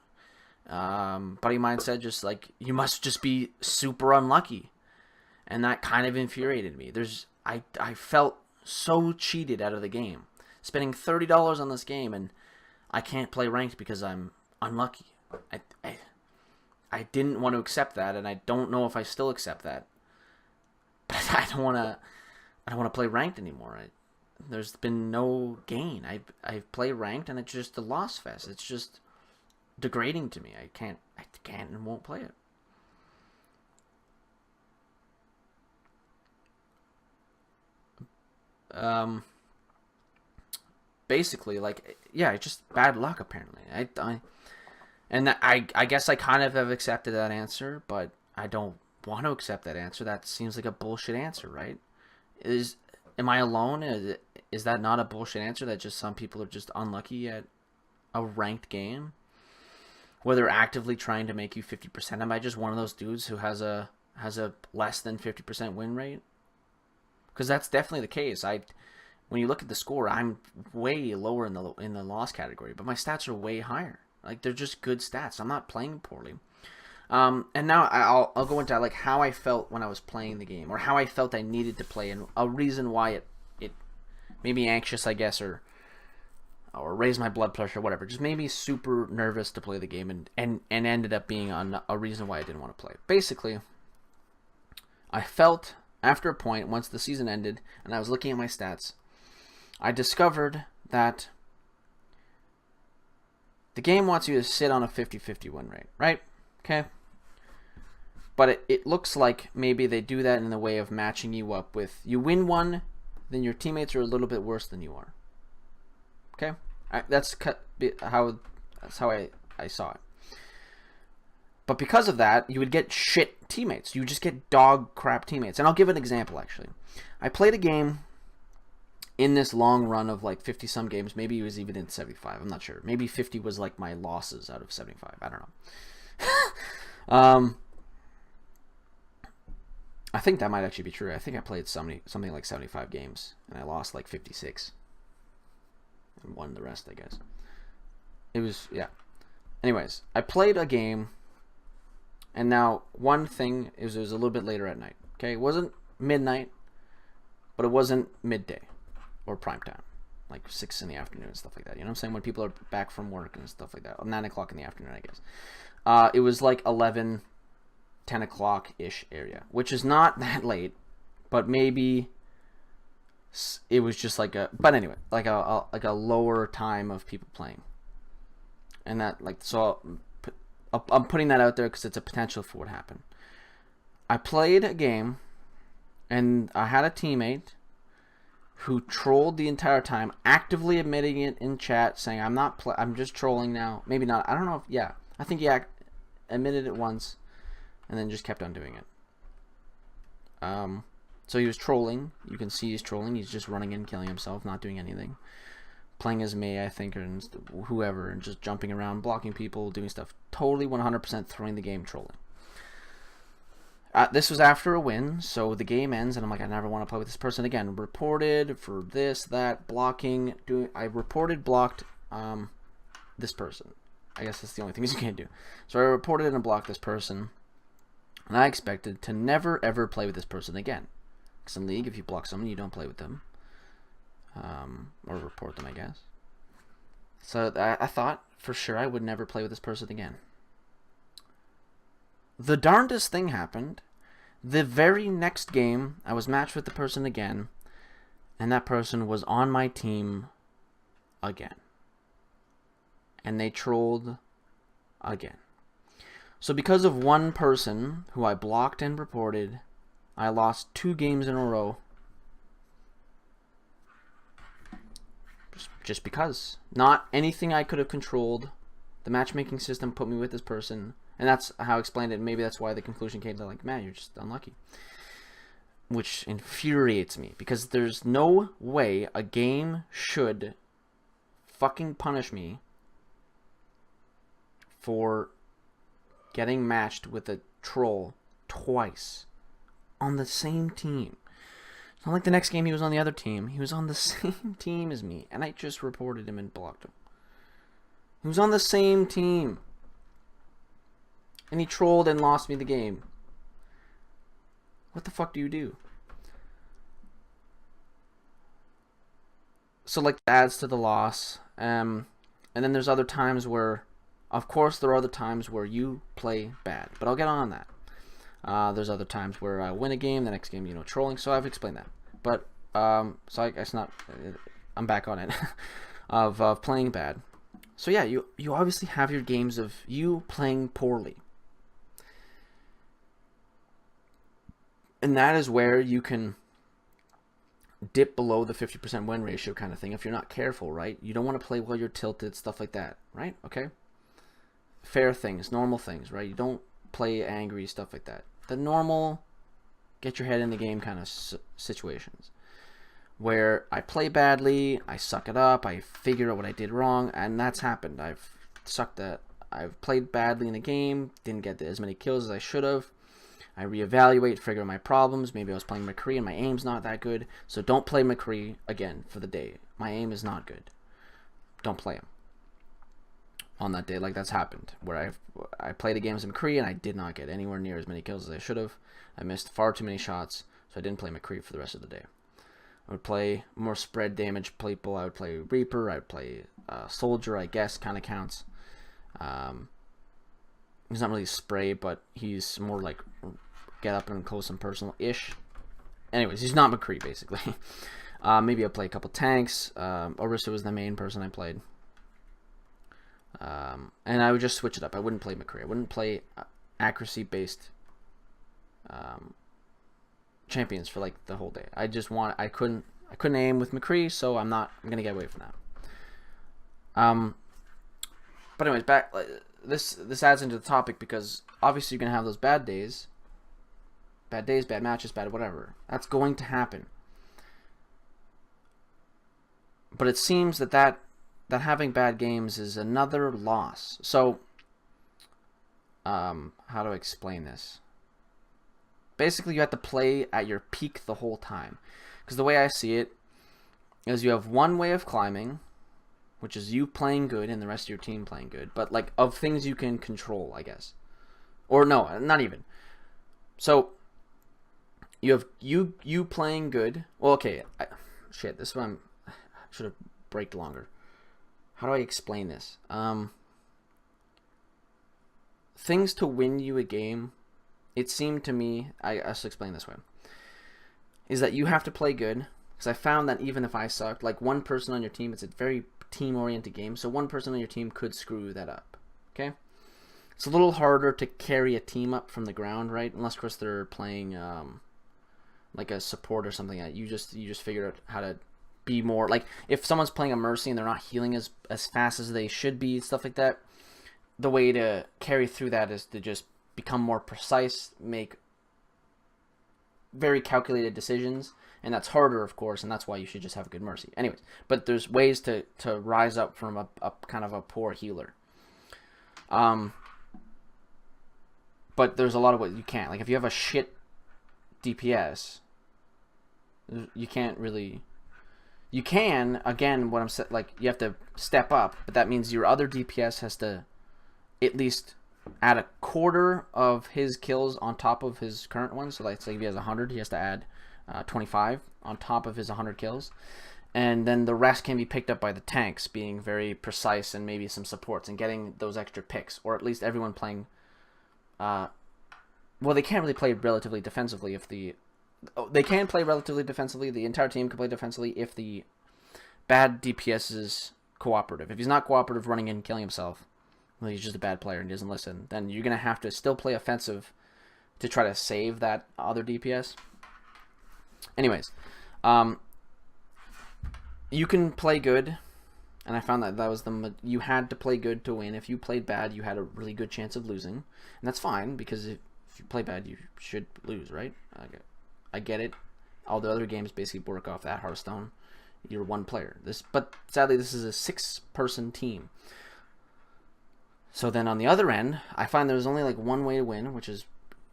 buddy of mine said, just like, you must just be super unlucky. And that kind of infuriated me. I felt so cheated out of the game. Spending $30 on this game, and I can't play ranked because I'm unlucky. I didn't want to accept that, and I don't know if I still accept that. But I don't want to play ranked anymore. There's been no gain. I play ranked, and it's just a loss fest. It's just degrading to me. I can't and won't play it. Basically, like, yeah, it's just bad luck, apparently. I guess I kind of have accepted that answer, but I don't want to accept that answer. That seems like a bullshit answer, right? Am I alone? Is that not a bullshit answer, that just some people are just unlucky at a ranked game? Where they're actively trying to make you 50%? Am I just one of those dudes who has a less than 50% win rate? Because that's definitely the case. When you look at the score, I'm way lower in the loss category, but my stats are way higher. Like, they're just good stats. I'm not playing poorly. And now I'll go into like how I felt when I was playing the game, or how I felt I needed to play, and a reason why it made me anxious, I guess, or raised my blood pressure, whatever. Just made me super nervous to play the game, and ended up being a reason why I didn't want to play. Basically, I felt after a point, once the season ended, and I was looking at my stats, I discovered that the game wants you to sit on a 50-50 win rate, right? Okay. But it looks like maybe they do that in the way of matching you up with, you win one, then your teammates are a little bit worse than you are. Okay? That's how I saw it. But because of that, you would get shit teammates. You would just get dog crap teammates. And I'll give an example, actually. I played a game in this long run of like 50 some games, maybe he was even in 75. I'm not sure. Maybe 50 was like my losses out of 75. I don't know. I think that might actually be true. I think I played something like 75 games and I lost like 56 and won the rest, I guess. It was, yeah. Anyways, I played a game, and now one thing is it was a little bit later at night. Okay, it wasn't midnight, but it wasn't midday or prime time, like 6 in the afternoon and stuff like that. You know what I'm saying? When people are back from work and stuff like that, or 9 o'clock in the afternoon, I guess. It was like 11, 10 o'clock ish area, which is not that late, but maybe it was just like a. But anyway, like a lower time of people playing. And that, like, so I'm putting that out there because it's a potential for what happened. I played a game, and I had a teammate who trolled the entire time, actively admitting it in chat, saying, I'm just trolling now. Maybe not. I don't know if, yeah. I think he admitted it once, and then just kept on doing it. So he was trolling. You can see he's trolling. He's just running in, killing himself, not doing anything. Playing as me, I think, or whoever, and just jumping around, blocking people, doing stuff. Totally 100% throwing the game, trolling. This was after a win, so the game ends, and I'm like, I never want to play with this person again. Reported for this, that, blocking. I reported, blocked this person. I guess that's the only things you can't do. So I reported and blocked this person, and I expected to never, ever play with this person again. Because in League, if you block someone, you don't play with them. Or report them, I guess. So I thought for sure I would never play with this person again. The darndest thing happened. The very next game, I was matched with the person again, and that person was on my team again. And they trolled again. So because of one person who I blocked and reported, I lost 2 games in a row. Just because. Not anything I could have controlled. The matchmaking system put me with this person. And that's how I explained it. Maybe that's why the conclusion came to, like, man, you're just unlucky. Which infuriates me. Because there's no way a game should fucking punish me for getting matched with a troll twice on the same team. It's not like the next game he was on the other team. He was on the same team as me, and I just reported him and blocked him. He was on the same team. And he trolled and lost me the game. What the fuck do you do? So, like, adds to the loss. And then there's other times where, of course, there are other times where you play bad. But I'll get on that. There's other times where I win a game, the next game, trolling. So I've explained that. But, so I guess not, I'm back on it, of playing bad. So yeah, you obviously have your games of you playing poorly. And that is where you can dip below the 50% win ratio kind of thing if you're not careful, right? You don't want to play while you're tilted, stuff like that, right? Okay? Fair things, normal things, right? You don't play angry, stuff like that. The normal, get your head in the game kind of situations. Where I play badly, I suck it up, I figure out what I did wrong, and that's happened. I've played badly in the game, didn't get as many kills as I should have. I reevaluate, figure out my problems. Maybe I was playing McCree and my aim's not that good. So don't play McCree again for the day. My aim is not good. Don't play him on that day. Like, that's happened. Where I played a game as McCree and I did not get anywhere near as many kills as I should have. I missed far too many shots. So I didn't play McCree for the rest of the day. I would play more spread damage people. I would play Reaper. I would play Soldier, I guess, kind of counts. He's not really spray, but he's more like get up and close and personal-ish. Anyways, he's not McCree, basically. Maybe I'll play a couple tanks. Orisa was the main person I played. And I would just switch it up. I wouldn't play McCree. I wouldn't play accuracy-based champions for like the whole day. I couldn't aim with McCree, so I'm gonna get away from that. But anyways, back. This adds into the topic because obviously you're going to have those bad days, bad matches, bad whatever. That's going to happen. But it seems that having bad games is another loss. So, how do I explain this? Basically, you have to play at your peak the whole time. Because the way I see it is you have one way of climbing, which is you playing good and the rest of your team playing good. But, like, of things you can control, I guess. Or, no, not even. So, you have you playing good. Well, okay. Shit, this one I should have braked longer. How do I explain this? Things to win you a game, it seemed to me, I should explain this way, is that you have to play good. Because I found that even if I sucked, like one person on your team, it's a very team-oriented game, so one person on your team could screw that up. Okay? It's a little harder to carry a team up from the ground, right? Unless, of course, they're playing like a support or something. You just figure out how to be more, like, if someone's playing a Mercy and they're not healing as fast as they should be, stuff like that, the way to carry through that is to just become more precise, make very calculated decisions, and that's harder, of course, and that's why you should just have a good Mercy. Anyways, but there's ways to rise up from a kind of a poor healer. But there's a lot of ways you can't. Like, if you have a shit DPS, you can't really... You can, again, what I'm saying, like, you have to step up, but that means your other DPS has to at least add a quarter of his kills on top of his current one. So, like, say if he has 100, he has to add 25 on top of his 100 kills. And then the rest can be picked up by the tanks, being very precise, and maybe some supports, and getting those extra picks. Or at least everyone playing... well, they can't really play relatively defensively if the... They can play relatively defensively. The entire team can play defensively if the bad DPS is cooperative. If he's not cooperative, running in and killing himself, well, he's just a bad player and doesn't listen, then you're going to have to still play offensive to try to save that other DPS. Anyways, you can play good, and I found that was you had to play good to win. If you played bad, you had a really good chance of losing, and that's fine, because if you play bad, you should lose, right? I get it. All the other games basically work off that. Hearthstone, you're one player. But sadly, this is a 6-person team. So then on the other end, I find there's only like one way to win, which is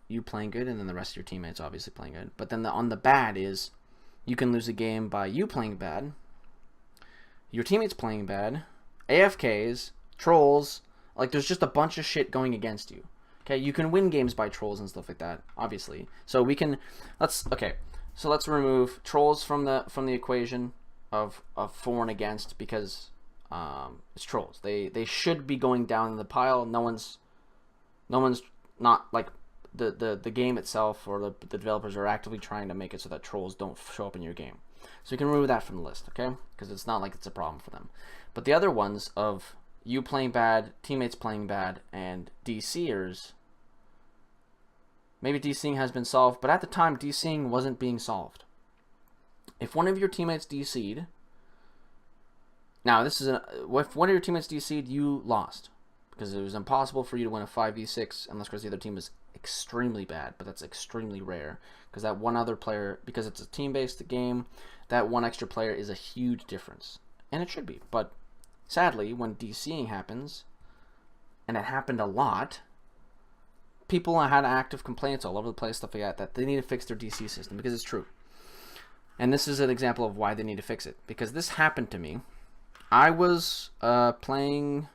you playing good, and then the rest of your teammates obviously playing good. But then on the bad is you can lose a game by you playing bad, your teammates playing bad, AFKs, trolls. Like, there's just a bunch of shit going against you. Okay, you can win games by trolls and stuff like that, obviously. So let's remove trolls from the equation of for and against, because it's trolls. They should be going down in the pile. No one's not, like, the game itself or the developers are actively trying to make it so that trolls don't show up in your game. So you can remove that from the list, okay? Because it's not like it's a problem for them. But the other ones of you playing bad, teammates playing bad, and DCers, maybe DCing has been solved, but at the time, DCing wasn't being solved. If one of your teammates DC'd, now if one of your teammates DC'd, you lost, because it was impossible for you to win a 5v6 unless, of course, the other team was extremely bad, but that's extremely rare, because that one other player, because it's a team-based game, that one extra player is a huge difference, and it should be. But sadly, when DCing happens, and it happened a lot, people had active complaints all over the place, stuff like that they need to fix their DC system, because it's true. And this is an example of why they need to fix it, because this happened to me. I was playing,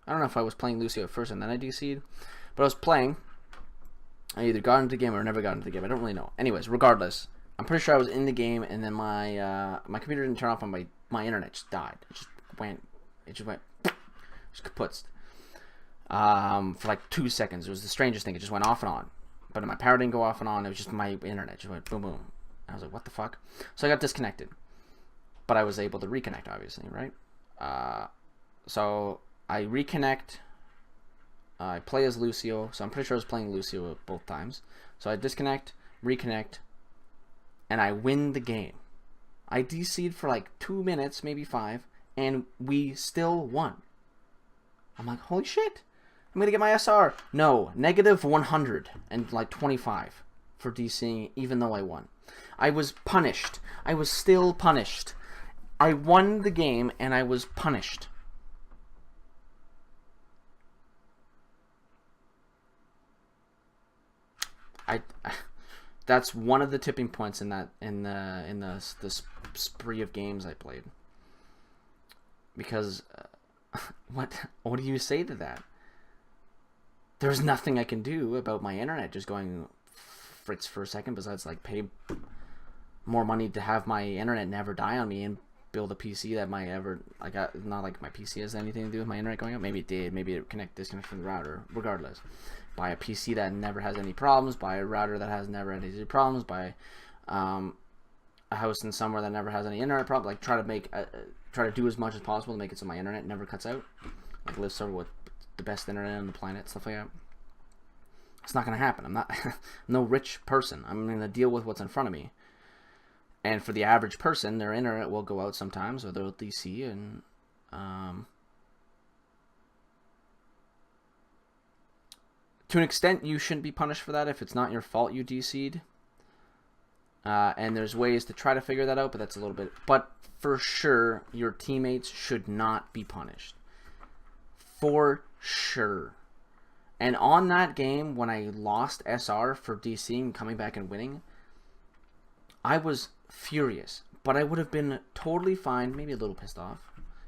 I don't know if I was playing Lucio at first and then I DC'd, but I was playing. I either got into the game or never got into the game. I don't really know. Anyways, regardless, I'm pretty sure I was in the game, and then my computer didn't turn off, and my internet just died. It just went kaputzed. For like 2 seconds. It was the strangest thing. It just went off and on. But my power didn't go off and on. It was just my internet just went boom, boom. I was like, what the fuck? So I got disconnected. But I was able to reconnect, obviously, right? So I reconnect. I play as Lucio. So I'm pretty sure I was playing Lucio both times. So I disconnect, reconnect, and I win the game. I DC'd for like 2 minutes, maybe 5, and we still won. I'm like, holy shit. I'm going to get my SR. No, negative 125 for DCing, even though I won. I was punished. I was still punished. I won the game and I was punished. That's one of the tipping points in the spree of games I played. Because what do you say to that? There's nothing I can do about my internet just going fritz for a second besides like pay more money to have my internet never die on me and build a PC that might ever not like my PC has anything to do with my internet going up. Maybe it did. Maybe it disconnect from the router. Regardless, buy a PC that never has any problems. Buy a router that has never had any problems. Buy a house in somewhere that never has any internet problem. Like try to do as much as possible to make it so my internet never cuts out. Like live somewhere with the best internet on the planet, stuff like that. It's not gonna happen. I'm not I'm no rich person. I'm gonna deal with what's in front of me. And for the average person, their internet will go out sometimes, or they'll DC, and to an extent, you shouldn't be punished for that if it's not your fault you DC'd. And there's ways to try to figure that out, but that's a little bit. But for sure, your teammates should not be punished. For sure. And on that game, when I lost SR for DCing and coming back and winning, I was furious. But I would have been totally fine, maybe a little pissed off.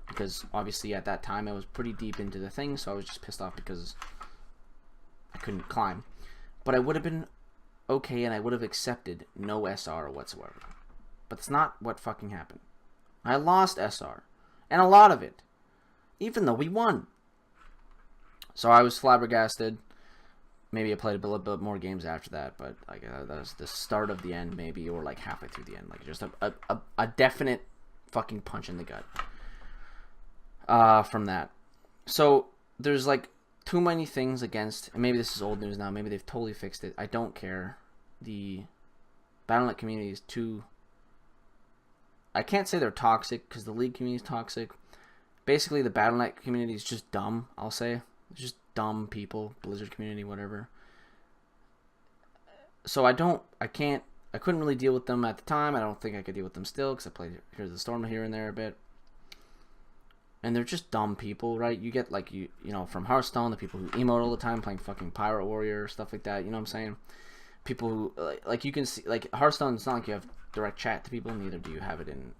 Because obviously at that time I was pretty deep into the thing, so I was just pissed off because I couldn't climb. But I would have been okay and I would have accepted no SR whatsoever. But it's not what fucking happened. I lost SR. And a lot of it. Even though we won. So I was flabbergasted. Maybe I played a little bit more games after that, but like that was the start of the end, maybe, or like halfway through the end, like just a definite fucking punch in the gut from that. So there's like too many things against, and maybe this is old news now. Maybe they've totally fixed it. I don't care. The Battle.net community is too. I can't say they're toxic because the League community is toxic. Basically, the Battle.net community is just dumb. I'll say. It's just dumb people, Blizzard community, whatever. So I couldn't really deal with them at the time. I don't think I could deal with them still because I played Here's the Storm here and there a bit. And they're just dumb people, right? You get like, you know, from Hearthstone, the people who emote all the time playing fucking Pirate Warrior, stuff like that, you know what I'm saying? People who, like you can see, like Hearthstone, it's not like you have direct chat to people, neither do you have it in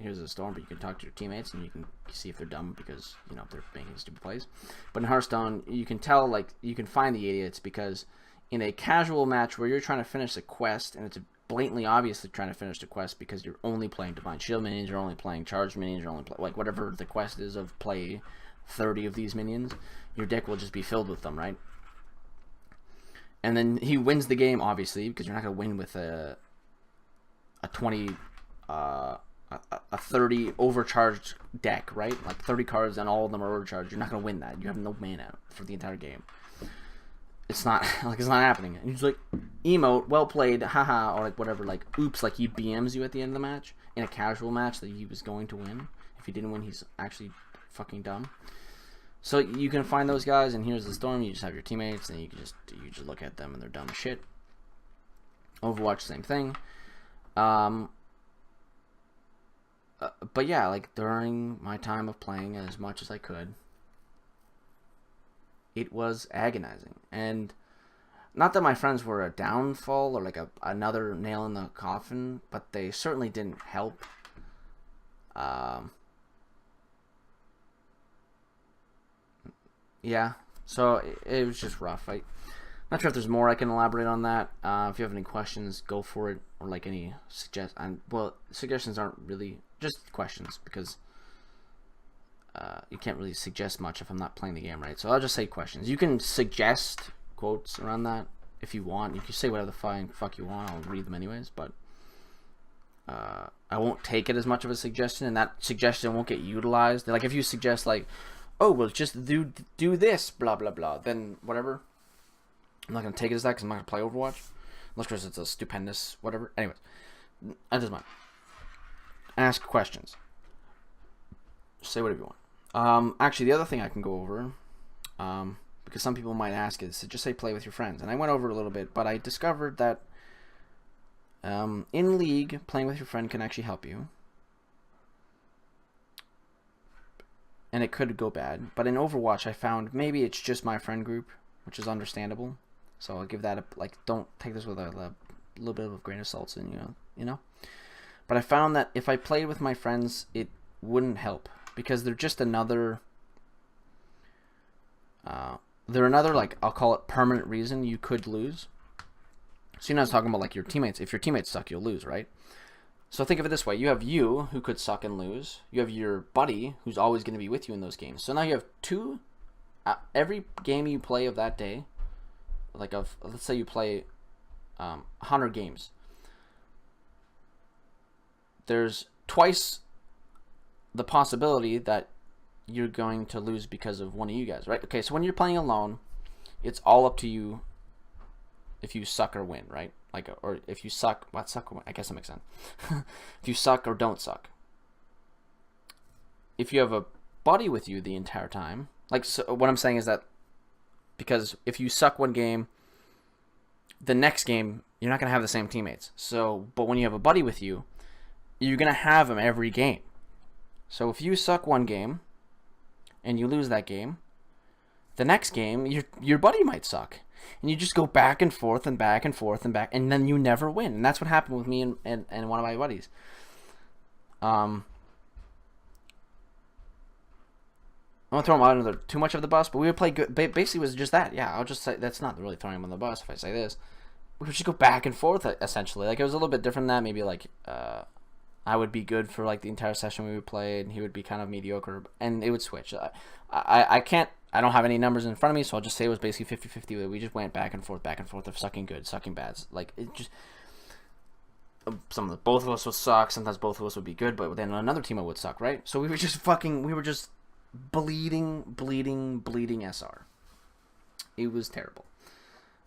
Here's the Storm, but you can talk to your teammates and you can see if they're dumb because, you know, they're making stupid plays. But in Hearthstone, you can tell, like, you can find the idiots because in a casual match where you're trying to finish a quest, and it's blatantly obviously trying to finish the quest because you're only playing Divine Shield minions, you're only playing Charged minions, you're only like whatever the quest is of play 30 of these minions, your deck will just be filled with them, right? And then he wins the game, obviously, because you're not going to win with a 20... a 30 overcharged deck, right? Like 30 cards and all of them are overcharged. You're not going to win that. You have no mana for the entire game. It's not, like, it's not happening. And he's like, emote, well played, haha, or like whatever, like, oops, like he BMs you at the end of the match in a casual match that he was going to win. If he didn't win, he's actually fucking dumb. So you can find those guys, and Here's the Storm, you just have your teammates, and you just look at them and they're dumb as shit. Overwatch, same thing. But yeah, like during my time of playing as much as I could, it was agonizing. And not that my friends were a downfall or like another nail in the coffin, but they certainly didn't help. Yeah, so it was just rough. I'm not sure if there's more I can elaborate on that. If you have any questions, go for it, or like any suggestions aren't really. Just questions, because you can't really suggest much if I'm not playing the game, right? So I'll just say questions. You can suggest quotes around that if you want. You can say whatever the fuck you want. I'll read them anyways, but I won't take it as much of a suggestion, and that suggestion won't get utilized. Like if you suggest like, oh, well, just do this, blah, blah, blah, then whatever. I'm not going to take it as that because I'm not going to play Overwatch. Unless it's a stupendous whatever. Anyways, that doesn't matter. Ask questions. Say whatever you want. Actually, the other thing I can go over, because some people might ask, is to just say play with your friends. And I went over it a little bit, but I discovered that in League, playing with your friend can actually help you. and it could go bad. But in Overwatch, I found maybe it's just my friend group, which is understandable. So I'll give that don't take this with a little bit of a grain of salt, and you know. But I found that if I played with my friends, it wouldn't help because they're just another. They're another, like, I'll call it permanent reason you could lose. So you're not talking about like your teammates. If your teammates suck, you'll lose, right? So think of it this way. You have you, who could suck and lose. You have your buddy, who's always going to be with you in those games. So now you have two, every game you play of that day, let's say you play 100 games. There's twice the possibility that you're going to lose because of one of you guys, right? Okay, so when you're playing alone, it's all up to you if you suck or win, right? Like, or if you suck, suck or win? I guess that makes sense. If you suck or don't suck. If you have a buddy with you the entire time, like, so what I'm saying is that because if you suck one game, the next game you're not gonna have the same teammates. So, but when you have a buddy with you, you're gonna have them every game. So if you suck one game and you lose that game, the next game your buddy might suck. And you just go back and forth and back and forth and back, and then you never win. And that's what happened with me and one of my buddies. I won't throw him out under too much of the bus, but we would play good. Basically, it was just that. Yeah, I'll just say that's not really throwing him on the bus if I say this. We would just go back and forth, essentially. Like, it was a little bit different than that. Maybe, like, I would be good for, like, the entire session we would play, and he would be kind of mediocre, and it would switch. I can't. I don't have any numbers in front of me, so I'll just say it was basically 50-50. We just went back and forth of sucking good, sucking bad. Like, it just... both of us would suck, sometimes both of us would be good, but then another team would suck, right? So we were just bleeding SR. It was terrible.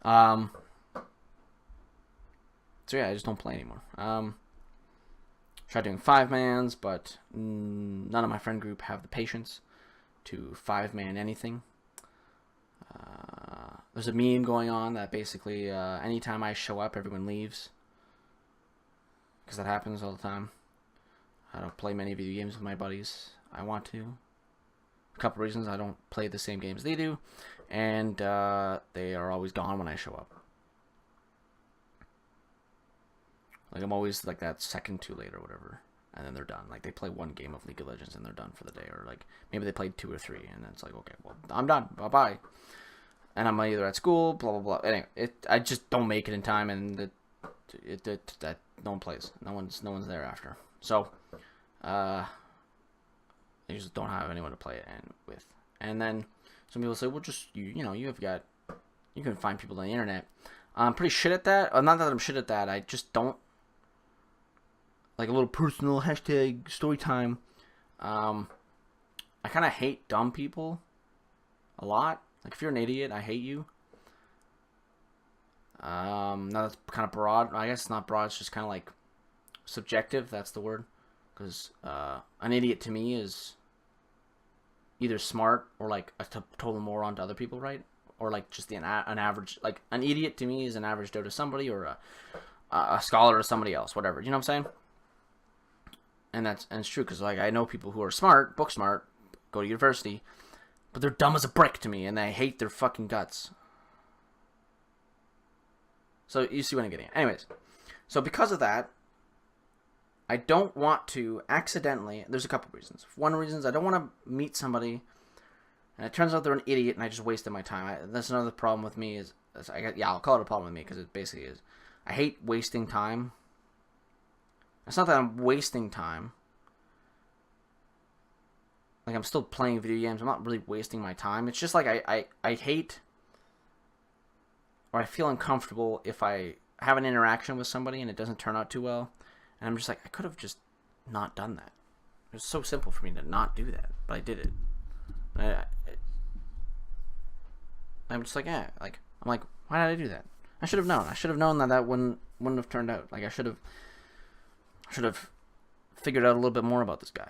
So yeah, I just don't play anymore. Tried doing 5-mans, but none of my friend group have the patience to 5-man anything. There's a meme going on that basically anytime I show up, everyone leaves. Because that happens all the time. I don't play many video games with my buddies. I want to. A couple reasons. I don't play the same games they do. And they are always gone when I show up. Like, I'm always like that second too late or whatever. And then they're done. Like, they play one game of League of Legends and they're done for the day. Or, like, maybe they played 2 or 3. And then it's like, okay, well, I'm done. Bye-bye. And I'm either at school, blah, blah, blah. Anyway, I just don't make it in time. And that no one plays. No one's there after. So, I just don't have anyone to play it with. And then some people say, well, just, you can find people on the internet. I'm pretty shit at that. Not that I'm shit at that. I just don't. Like, a little personal hashtag story time. I kind of hate dumb people a lot. Like, if you're an idiot, I hate you. Now that's kind of broad. I guess it's not broad. It's just kind of like subjective. That's the word. Because an idiot to me is either smart or like a total moron to other people, right? Or like just an average. Like, an idiot to me is an average Joe to somebody, or a scholar to somebody else. Whatever. You know what I'm saying? And it's true, because like I know people who are smart, book smart, go to university, but they're dumb as a brick to me, and I hate their fucking guts. So you see what I'm getting at. Anyways, so because of that, I don't want to accidentally. There's a couple reasons. One reason is I don't want to meet somebody, and it turns out they're an idiot, and I just wasted my time. That's another problem with me. I'll call it a problem with me, because it basically is. I hate wasting time. It's not that I'm wasting time. Like, I'm still playing video games. I'm not really wasting my time. It's just like I hate, or I feel uncomfortable if I have an interaction with somebody and it doesn't turn out too well. And I'm just like, I could have just not done that. It was so simple for me to not do that, but I did it. I'm just like, yeah. Like, I'm like, why did I do that? I should have known. I should have known that wouldn't have turned out. Like, I should have figured out a little bit more about this guy.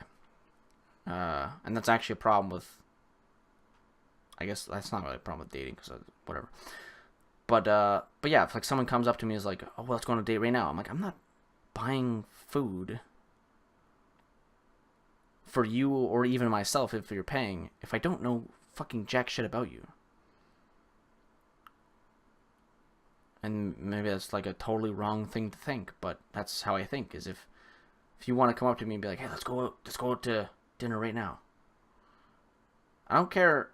And that's actually a problem with, I guess that's not really a problem with dating, because whatever. But yeah, if like someone comes up to me and is like, oh, well, let's go on a date right now. I'm like, I'm not buying food for you or even myself, if you're paying, if I don't know fucking jack shit about you. And maybe that's like a totally wrong thing to think, but that's how I think. Is if you want to come up to me and be like, hey, let's go out to dinner right now. I don't care.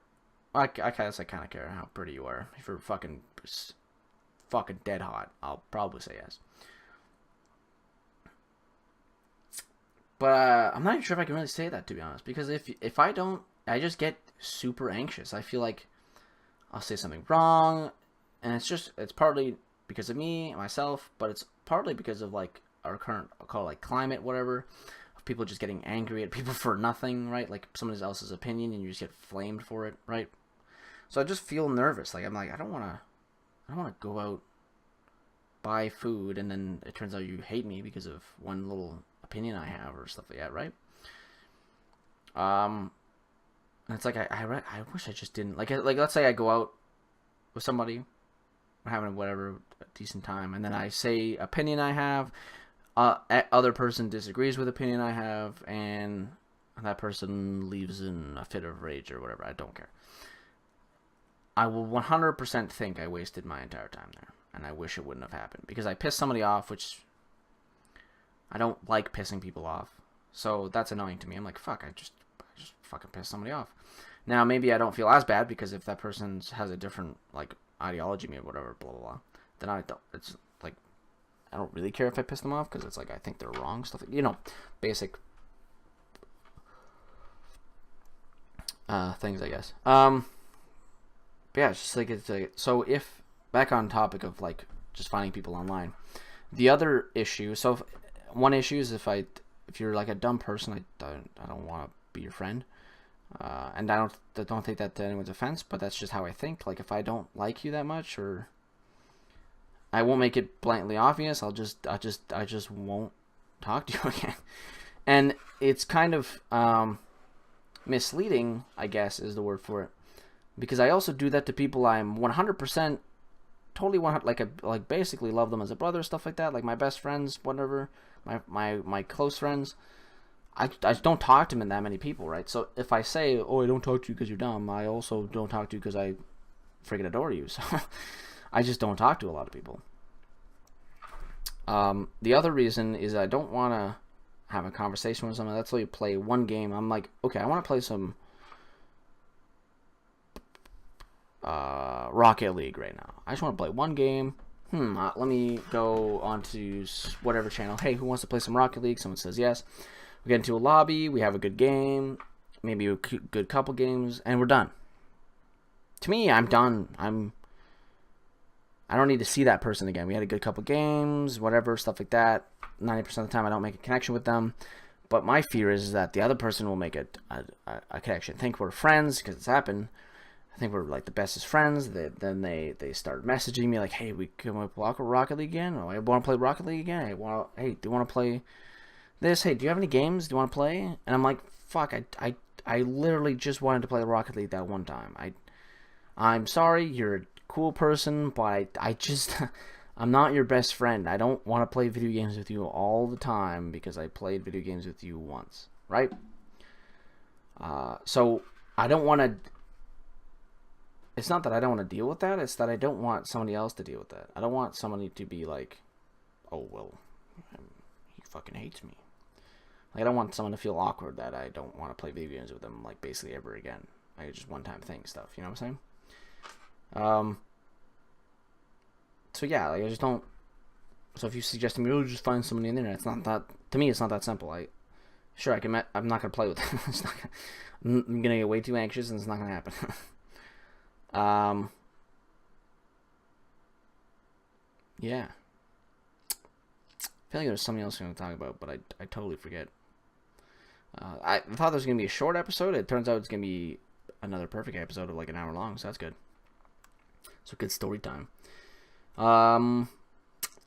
I guess I kind of care how pretty you are. If you're fucking dead hot, I'll probably say yes. But I'm not even sure if I can really say that, to be honest, because if I don't, I just get super anxious. I feel like I'll say something wrong, and it's partly because of me, myself, but it's partly because of like our current, I'll call it like climate, whatever, of people just getting angry at people for nothing, right? Like someone else's opinion, and you just get flamed for it, right? So I just feel nervous. Like I'm like, I don't want to go out, buy food, and then it turns out you hate me because of one little opinion I have or stuff like that, right? And it's like I wish I just didn't like let's say I go out with somebody, we're having whatever a decent time, and then I say opinion I have, other person disagrees with opinion I have, and that person leaves in a fit of rage or whatever. I don't care. I will 100% think I wasted my entire time there, and I wish it wouldn't have happened because I pissed somebody off, which I don't like pissing people off. So that's annoying to me. I'm like, fuck, I just fucking pissed somebody off. Now, maybe I don't feel as bad because if that person has a different, like, ideology or whatever, blah, blah, blah, then I don't, it's like, I don't really care if I piss them off because it's like, I think they're wrong, stuff, basic things, I guess. But yeah, it's just like, so if, back on topic of, like, just finding people online, the other issue, so one issue is if you're like a dumb person, I don't want to be your friend, and I don't think that to anyone's offense, but that's just how I think. Like if I don't like you that much, or I won't make it blatantly obvious, I just won't talk to you again. And it's kind of misleading, I guess is the word for it, because I also do that to people I'm 100% totally want, like basically love them as a brother, stuff like that, like my best friends, whatever, my close friends. I don't talk to them in that many people, right? So if I say, oh, I don't talk to you because you're dumb, I also don't talk to you because I freaking adore you. So I just don't talk to a lot of people. The other reason is I don't want to have a conversation with someone. That's why you play one game. I'm like, okay, I want to play some Rocket League right now. I just want to play one game. Let me go onto whatever channel. Hey, who wants to play some Rocket League? Someone says yes. We get into a lobby. We have a good game, maybe a good couple games, and we're done. To me, I'm done. I don't need to see that person again. We had a good couple games, whatever, stuff like that. 90% of the time, I don't make a connection with them. But my fear is that the other person will make a connection. Think we're friends, because it's happened. I think we're like the bestest friends. Then they start messaging me like, "Hey, can we play Rocket League again? Oh, I want to play Rocket League again. Hey, do you want to play this? Hey, do you have any games? Do you want to play?" And I'm like, "Fuck! I literally just wanted to play Rocket League that one time. I'm sorry, you're a cool person, but I just I'm not your best friend. I don't want to play video games with you all the time because I played video games with you once, right? So I don't want to." It's not that I don't want to deal with that. It's that I don't want somebody else to deal with that. I don't want somebody to be like, oh, well, he fucking hates me. Like, I don't want someone to feel awkward that I don't want to play video games with them, like, basically ever again. Like, just one-time thing stuff. You know what I'm saying? So, yeah, like, I just don't... So if you suggest to me, oh, just find somebody on the internet, it's not that... To me, it's not that simple. Sure, I'm not going to play with them. I'm going to get way too anxious, and it's not going to happen. Yeah. I feel like there's something else I'm going to talk about, but I totally forget. I thought there was going to be a short episode. It turns out it's going to be another perfect episode of like an hour long, so that's good. So good story time. I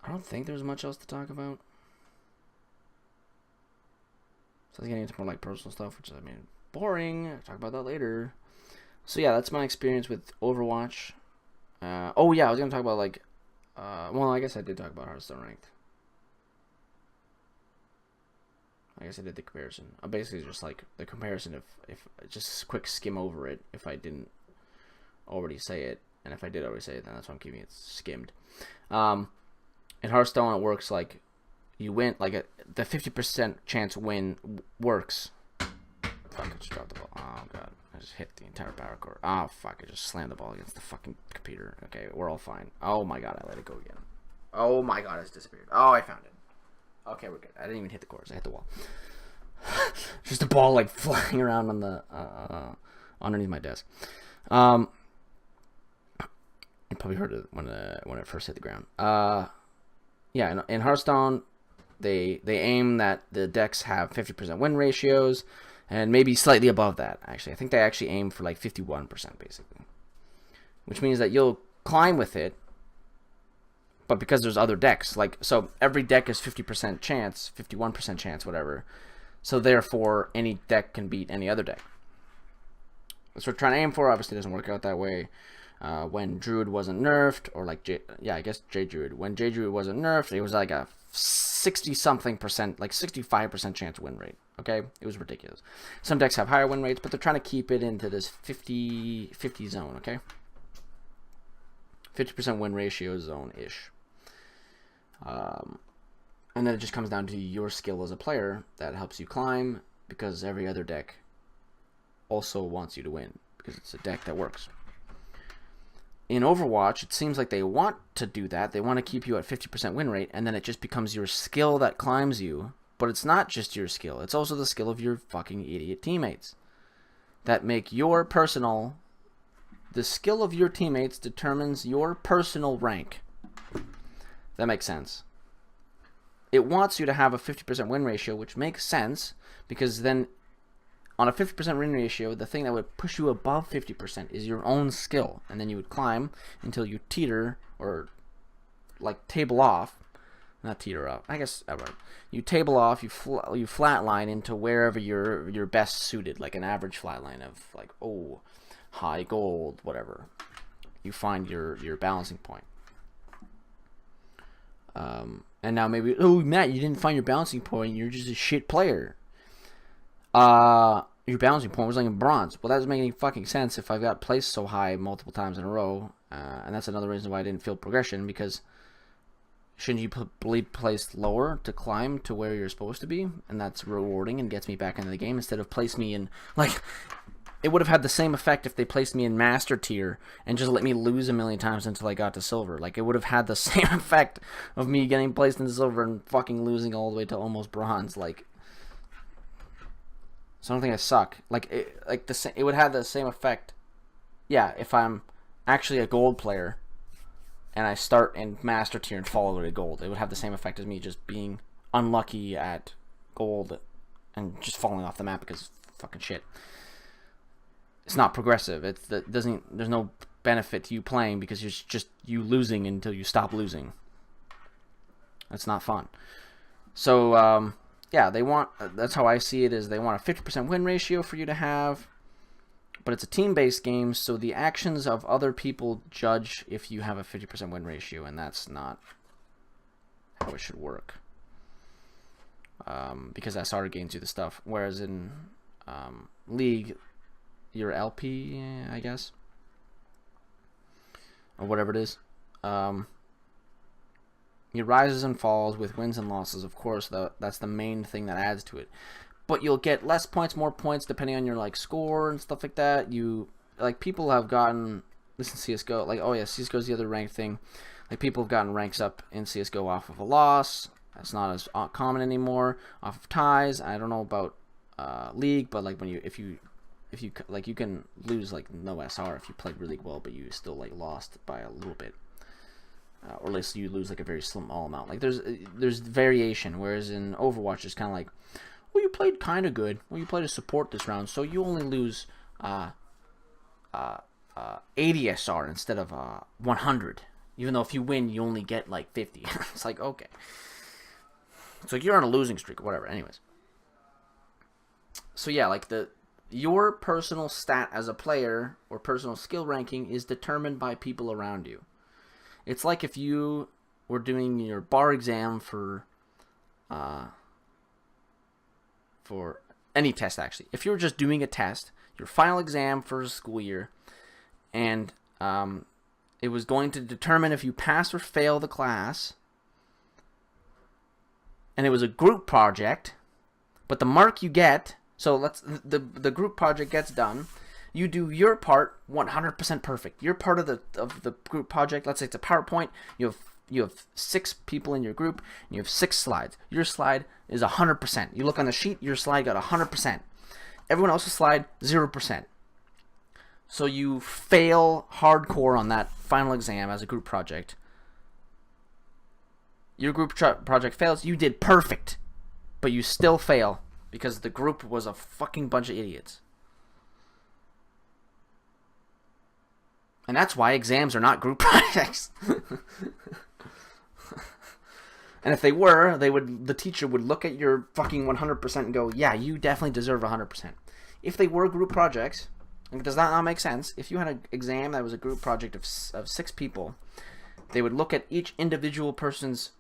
don't think there's much else to talk about. So I was getting into more like personal stuff, which is, I mean, boring. I'll talk about that later. So yeah, that's my experience with Overwatch. Oh yeah, I was going to talk about like... well, I guess I did talk about Hearthstone Ranked. I guess I did the comparison. Basically, just like the comparison if just quick skim over it if I didn't already say it, and if I did already say it, then that's why I'm keeping it skimmed. In Hearthstone, it works like you win, like the 50% chance win works. Fuck, I just dropped the ball. Oh god, I just hit the entire power cord. Oh fuck, I just slammed the ball against the fucking computer. Okay, we're all fine. Oh my god, I let it go again. Oh my god, it's disappeared. Oh, I found it. Okay, we're good. I didn't even hit the cords. I hit the wall. Just a ball like flying around on the underneath my desk. You probably heard it when it first hit the ground. Yeah, in Hearthstone, they aim that the decks have 50% win ratios, and maybe slightly above that. Actually, I think they actually aim for like 51% basically, which means that you'll climb with it. But because there's other decks, like, so every deck is 50% chance, 51% chance, whatever. So therefore, any deck can beat any other deck. That's what we're trying to aim for. Obviously, it doesn't work out that way. When Druid wasn't nerfed, or like, I guess J Druid. When J Druid wasn't nerfed, it was like a 60-something%, like 65% chance win rate. Okay? It was ridiculous. Some decks have higher win rates, but they're trying to keep it into this 50 zone, okay? 50% win ratio zone-ish. And then it just comes down to your skill as a player that helps you climb, because every other deck also wants you to win, because it's a deck that works. In Overwatch, it seems like they want to do that. They want to keep you at 50% win rate, and then it just becomes your skill that climbs you. But it's not just your skill. It's also the skill of your fucking idiot teammates that make your personal... The skill of your teammates determines your personal rank. That makes sense. It wants you to have a 50% win ratio, which makes sense, because then on a 50% win ratio, the thing that would push you above 50% is your own skill. And then you would climb until you teeter, or like table off. Not teeter off. I guess, right. You table off, you flatline into wherever you're best suited, like an average flatline of like, oh, high gold, whatever. You find your balancing point. And now maybe, oh, Matt, you didn't find your balancing point. You're just a shit player. Your balancing point was like in bronze. Well, that doesn't make any fucking sense if I've got placed so high multiple times in a row. And that's another reason why I didn't feel progression, because shouldn't you be placed lower to climb to where you're supposed to be? And that's rewarding and gets me back into the game, instead of place me in, like... It would have had the same effect if they placed me in master tier and just let me lose a million times until I got to silver. Like, it would have had the same effect of me getting placed into silver and fucking losing all the way to almost bronze. Like, so I don't think I suck. Like, it would have the same effect. Yeah, if I'm actually a gold player and I start in master tier and fall over to gold, it would have the same effect as me just being unlucky at gold and just falling off the map because fucking shit. It's not progressive. There's no benefit to you playing, because it's just you losing until you stop losing. That's not fun. So yeah, they want. That's how I see it. Is they want a 50% win ratio for you to have, but it's a team-based game, so the actions of other people judge if you have a 50% win ratio, and that's not how it should work. Because SR gains you the stuff, whereas in League, your LP, I guess, or whatever it is, your rises and falls with wins and losses, of course, that's the main thing that adds to it. But you'll get less points, more points, depending on your like score and stuff like that. People have gotten this in CSGO, like, oh yeah, CSGO's the other rank thing. Like, people have gotten ranks up in CSGO off of a loss. That's not as common anymore. Off of ties. I don't know about League, but like if you like, you can lose like no SR if you played really well, but you still like lost by a little bit, or at least you lose like a very small amount. Like, there's variation, whereas in Overwatch it's kind of like, well, you played kind of good. Well, you played a support this round, so you only lose 80 SR instead of 100. Even though if you win, you only get like 50. It's like, okay, it's like you're on a losing streak or whatever. Anyways, so yeah, like your personal stat as a player or personal skill ranking is determined by people around you. It's like if you were doing your bar exam for for any test, actually. If you're just doing a test, your final exam for a school year, and it was going to determine if you pass or fail the class, and it was a group project, but the mark you get, so the group project gets done, you do your part 100% perfect. You're part of the group project. Let's say it's a PowerPoint. You have 6 people in your group, and you have 6 slides. Your slide is 100%. You look on the sheet, your slide got 100%. Everyone else's slide, 0%. So you fail hardcore on that final exam as a group project. Your group project fails. You did perfect, but you still fail because the group was a fucking bunch of idiots. And that's why exams are not group projects. And if they were, the teacher would look at your fucking 100% and go, yeah, you definitely deserve 100%. If they were group projects, does that not make sense? If you had an exam that was a group project of 6 people, they would look at each individual person's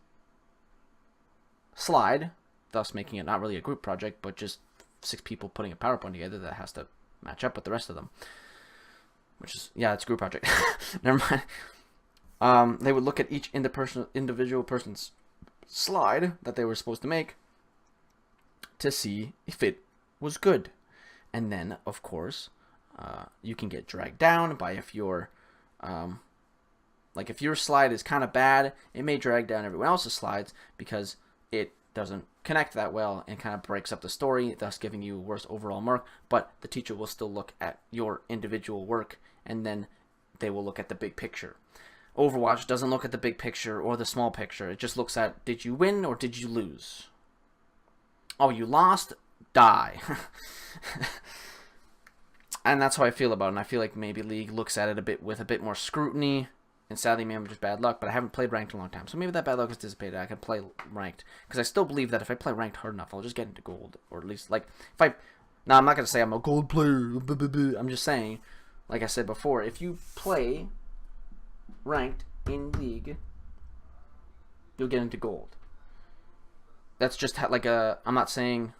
slide, thus making it not really a group project, but just 6 people putting a PowerPoint together that has to match up with the rest of them. Which is, yeah, it's a group project. Never mind. They would look at each individual person's slide that they were supposed to make to see if it was good. And then, of course, you can get dragged down by if your if your slide is kind of bad, it may drag down everyone else's slides because it doesn't connect that well and kind of breaks up the story, thus giving you a worse overall mark. But the teacher will still look at your individual work, and then they will look at the big picture. Overwatch doesn't look at the big picture or the small picture. It just looks at, did you win or did you lose? Oh, you lost? Die. And that's how I feel about it. And I feel like maybe League looks at it with a bit more scrutiny. And sadly, maybe just bad luck. But I haven't played ranked in a long time. So maybe that bad luck has dissipated. I can play ranked. Because I still believe that if I play ranked hard enough, I'll just get into gold. Or at least, like, if I... Now, I'm not going to say I'm a gold player. I'm just saying, like I said before, if you play ranked in League, you'll get into gold. That's just like a... I'm not saying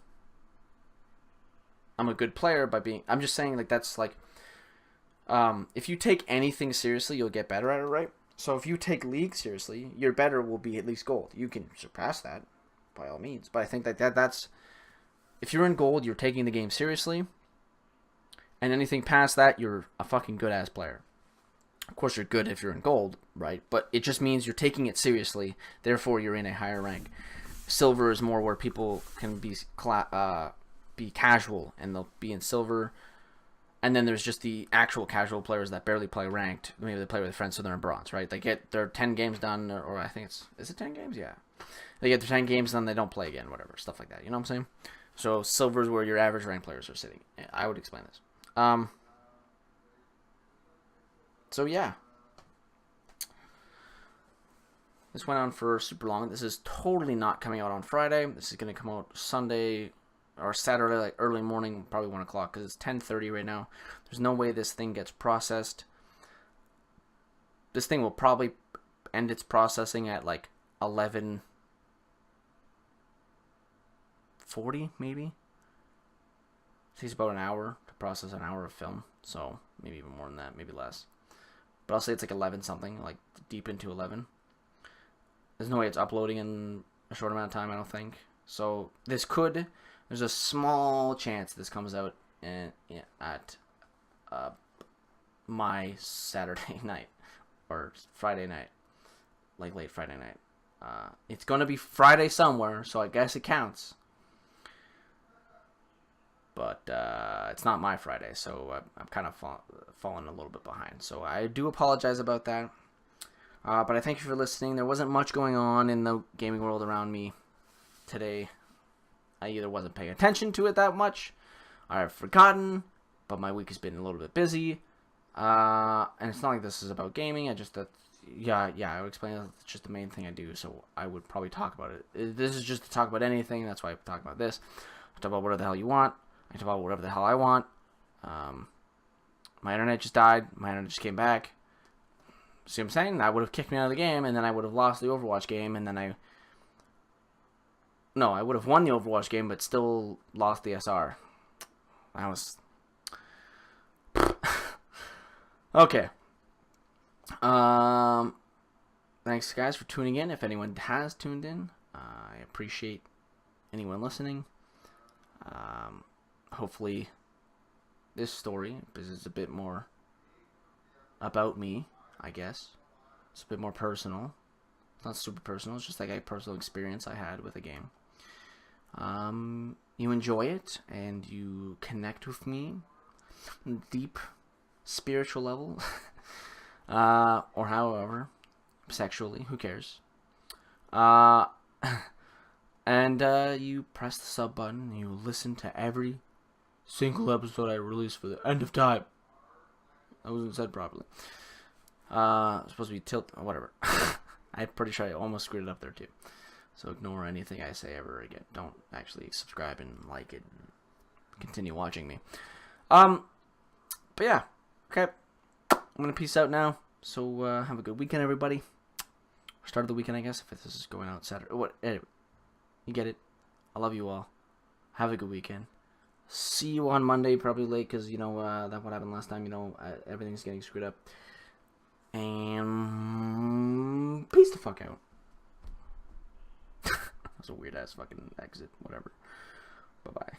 I'm a good player by being... I'm just saying, like, that's like... if you take anything seriously, you'll get better at it, right? So if you take League seriously, your better will be at least gold. You can surpass that, by all means. But I think that's... If you're in gold, you're taking the game seriously. And anything past that, you're a fucking good-ass player. Of course, you're good if you're in gold, right? But it just means you're taking it seriously. Therefore, you're in a higher rank. Silver is more where people can be casual, and they'll be in silver. And then there's just the actual casual players that barely play ranked. Maybe they play with friends, so they're in bronze, right? They get their 10 games done, or I think is it 10 games? Yeah. They get their 10 games, and then they don't play again, whatever, stuff like that. You know what I'm saying? So silver is where your average rank players are sitting. I would explain this. So yeah. This went on for super long. This is totally not coming out on Friday. This is going to come out Sunday or Saturday, like early morning, probably 1 o'clock, because it's 10:30 right now. There's no way this thing gets processed. This thing will probably end its processing at like 11:40, maybe. It takes about an hour to process an hour of film, so maybe even more than that, maybe less. But I'll say it's like 11 something, like deep into 11. There's no way it's uploading in a short amount of time, I don't think. So this could... There's a small chance this comes out at my Saturday night or Friday night, like late Friday night. It's going to be Friday somewhere, so I guess it counts. But it's not my Friday, so I'm kind of falling a little bit behind. So I do apologize about that. But I thank you for listening. There wasn't much going on in the gaming world around me today. I either wasn't paying attention to it that much, or I've forgotten, but my week has been a little bit busy. And it's not like this is about gaming. I just, I would explain that it's just the main thing I do, so I would probably talk about it. This is just to talk about anything. That's why I talk about this. I talk about whatever the hell you want. I talk about whatever the hell I want. My internet just died. My internet just came back. See what I'm saying? That would have kicked me out of the game, and then I would have lost the Overwatch game, and then I No, I would have won the Overwatch game, but still lost the SR. That was... Okay. Thanks, guys, for tuning in. If anyone has tuned in, I appreciate anyone listening. Hopefully, this story is a bit more about me, I guess. It's a bit more personal. It's not super personal. It's just like a personal experience I had with a game. You enjoy it, and you connect with me on a deep spiritual level. Or however, sexually, who cares? And you press the sub button, and you listen to every single episode I release for the end of time. That wasn't said properly. It's supposed to be tilt, whatever. I'm pretty sure I almost screwed it up there too. So ignore anything I say ever again. Don't actually subscribe and like it and continue watching me. But yeah, okay. I'm gonna peace out now. So have a good weekend, everybody. Start of the weekend, I guess, if this is going out Saturday. What? Anyway, you get it. I love you all. Have a good weekend. See you on Monday, probably late, because, you know, that what happened last time, you know, everything's getting screwed up. And peace the fuck out. That was a weird-ass fucking exit, whatever. Bye-bye.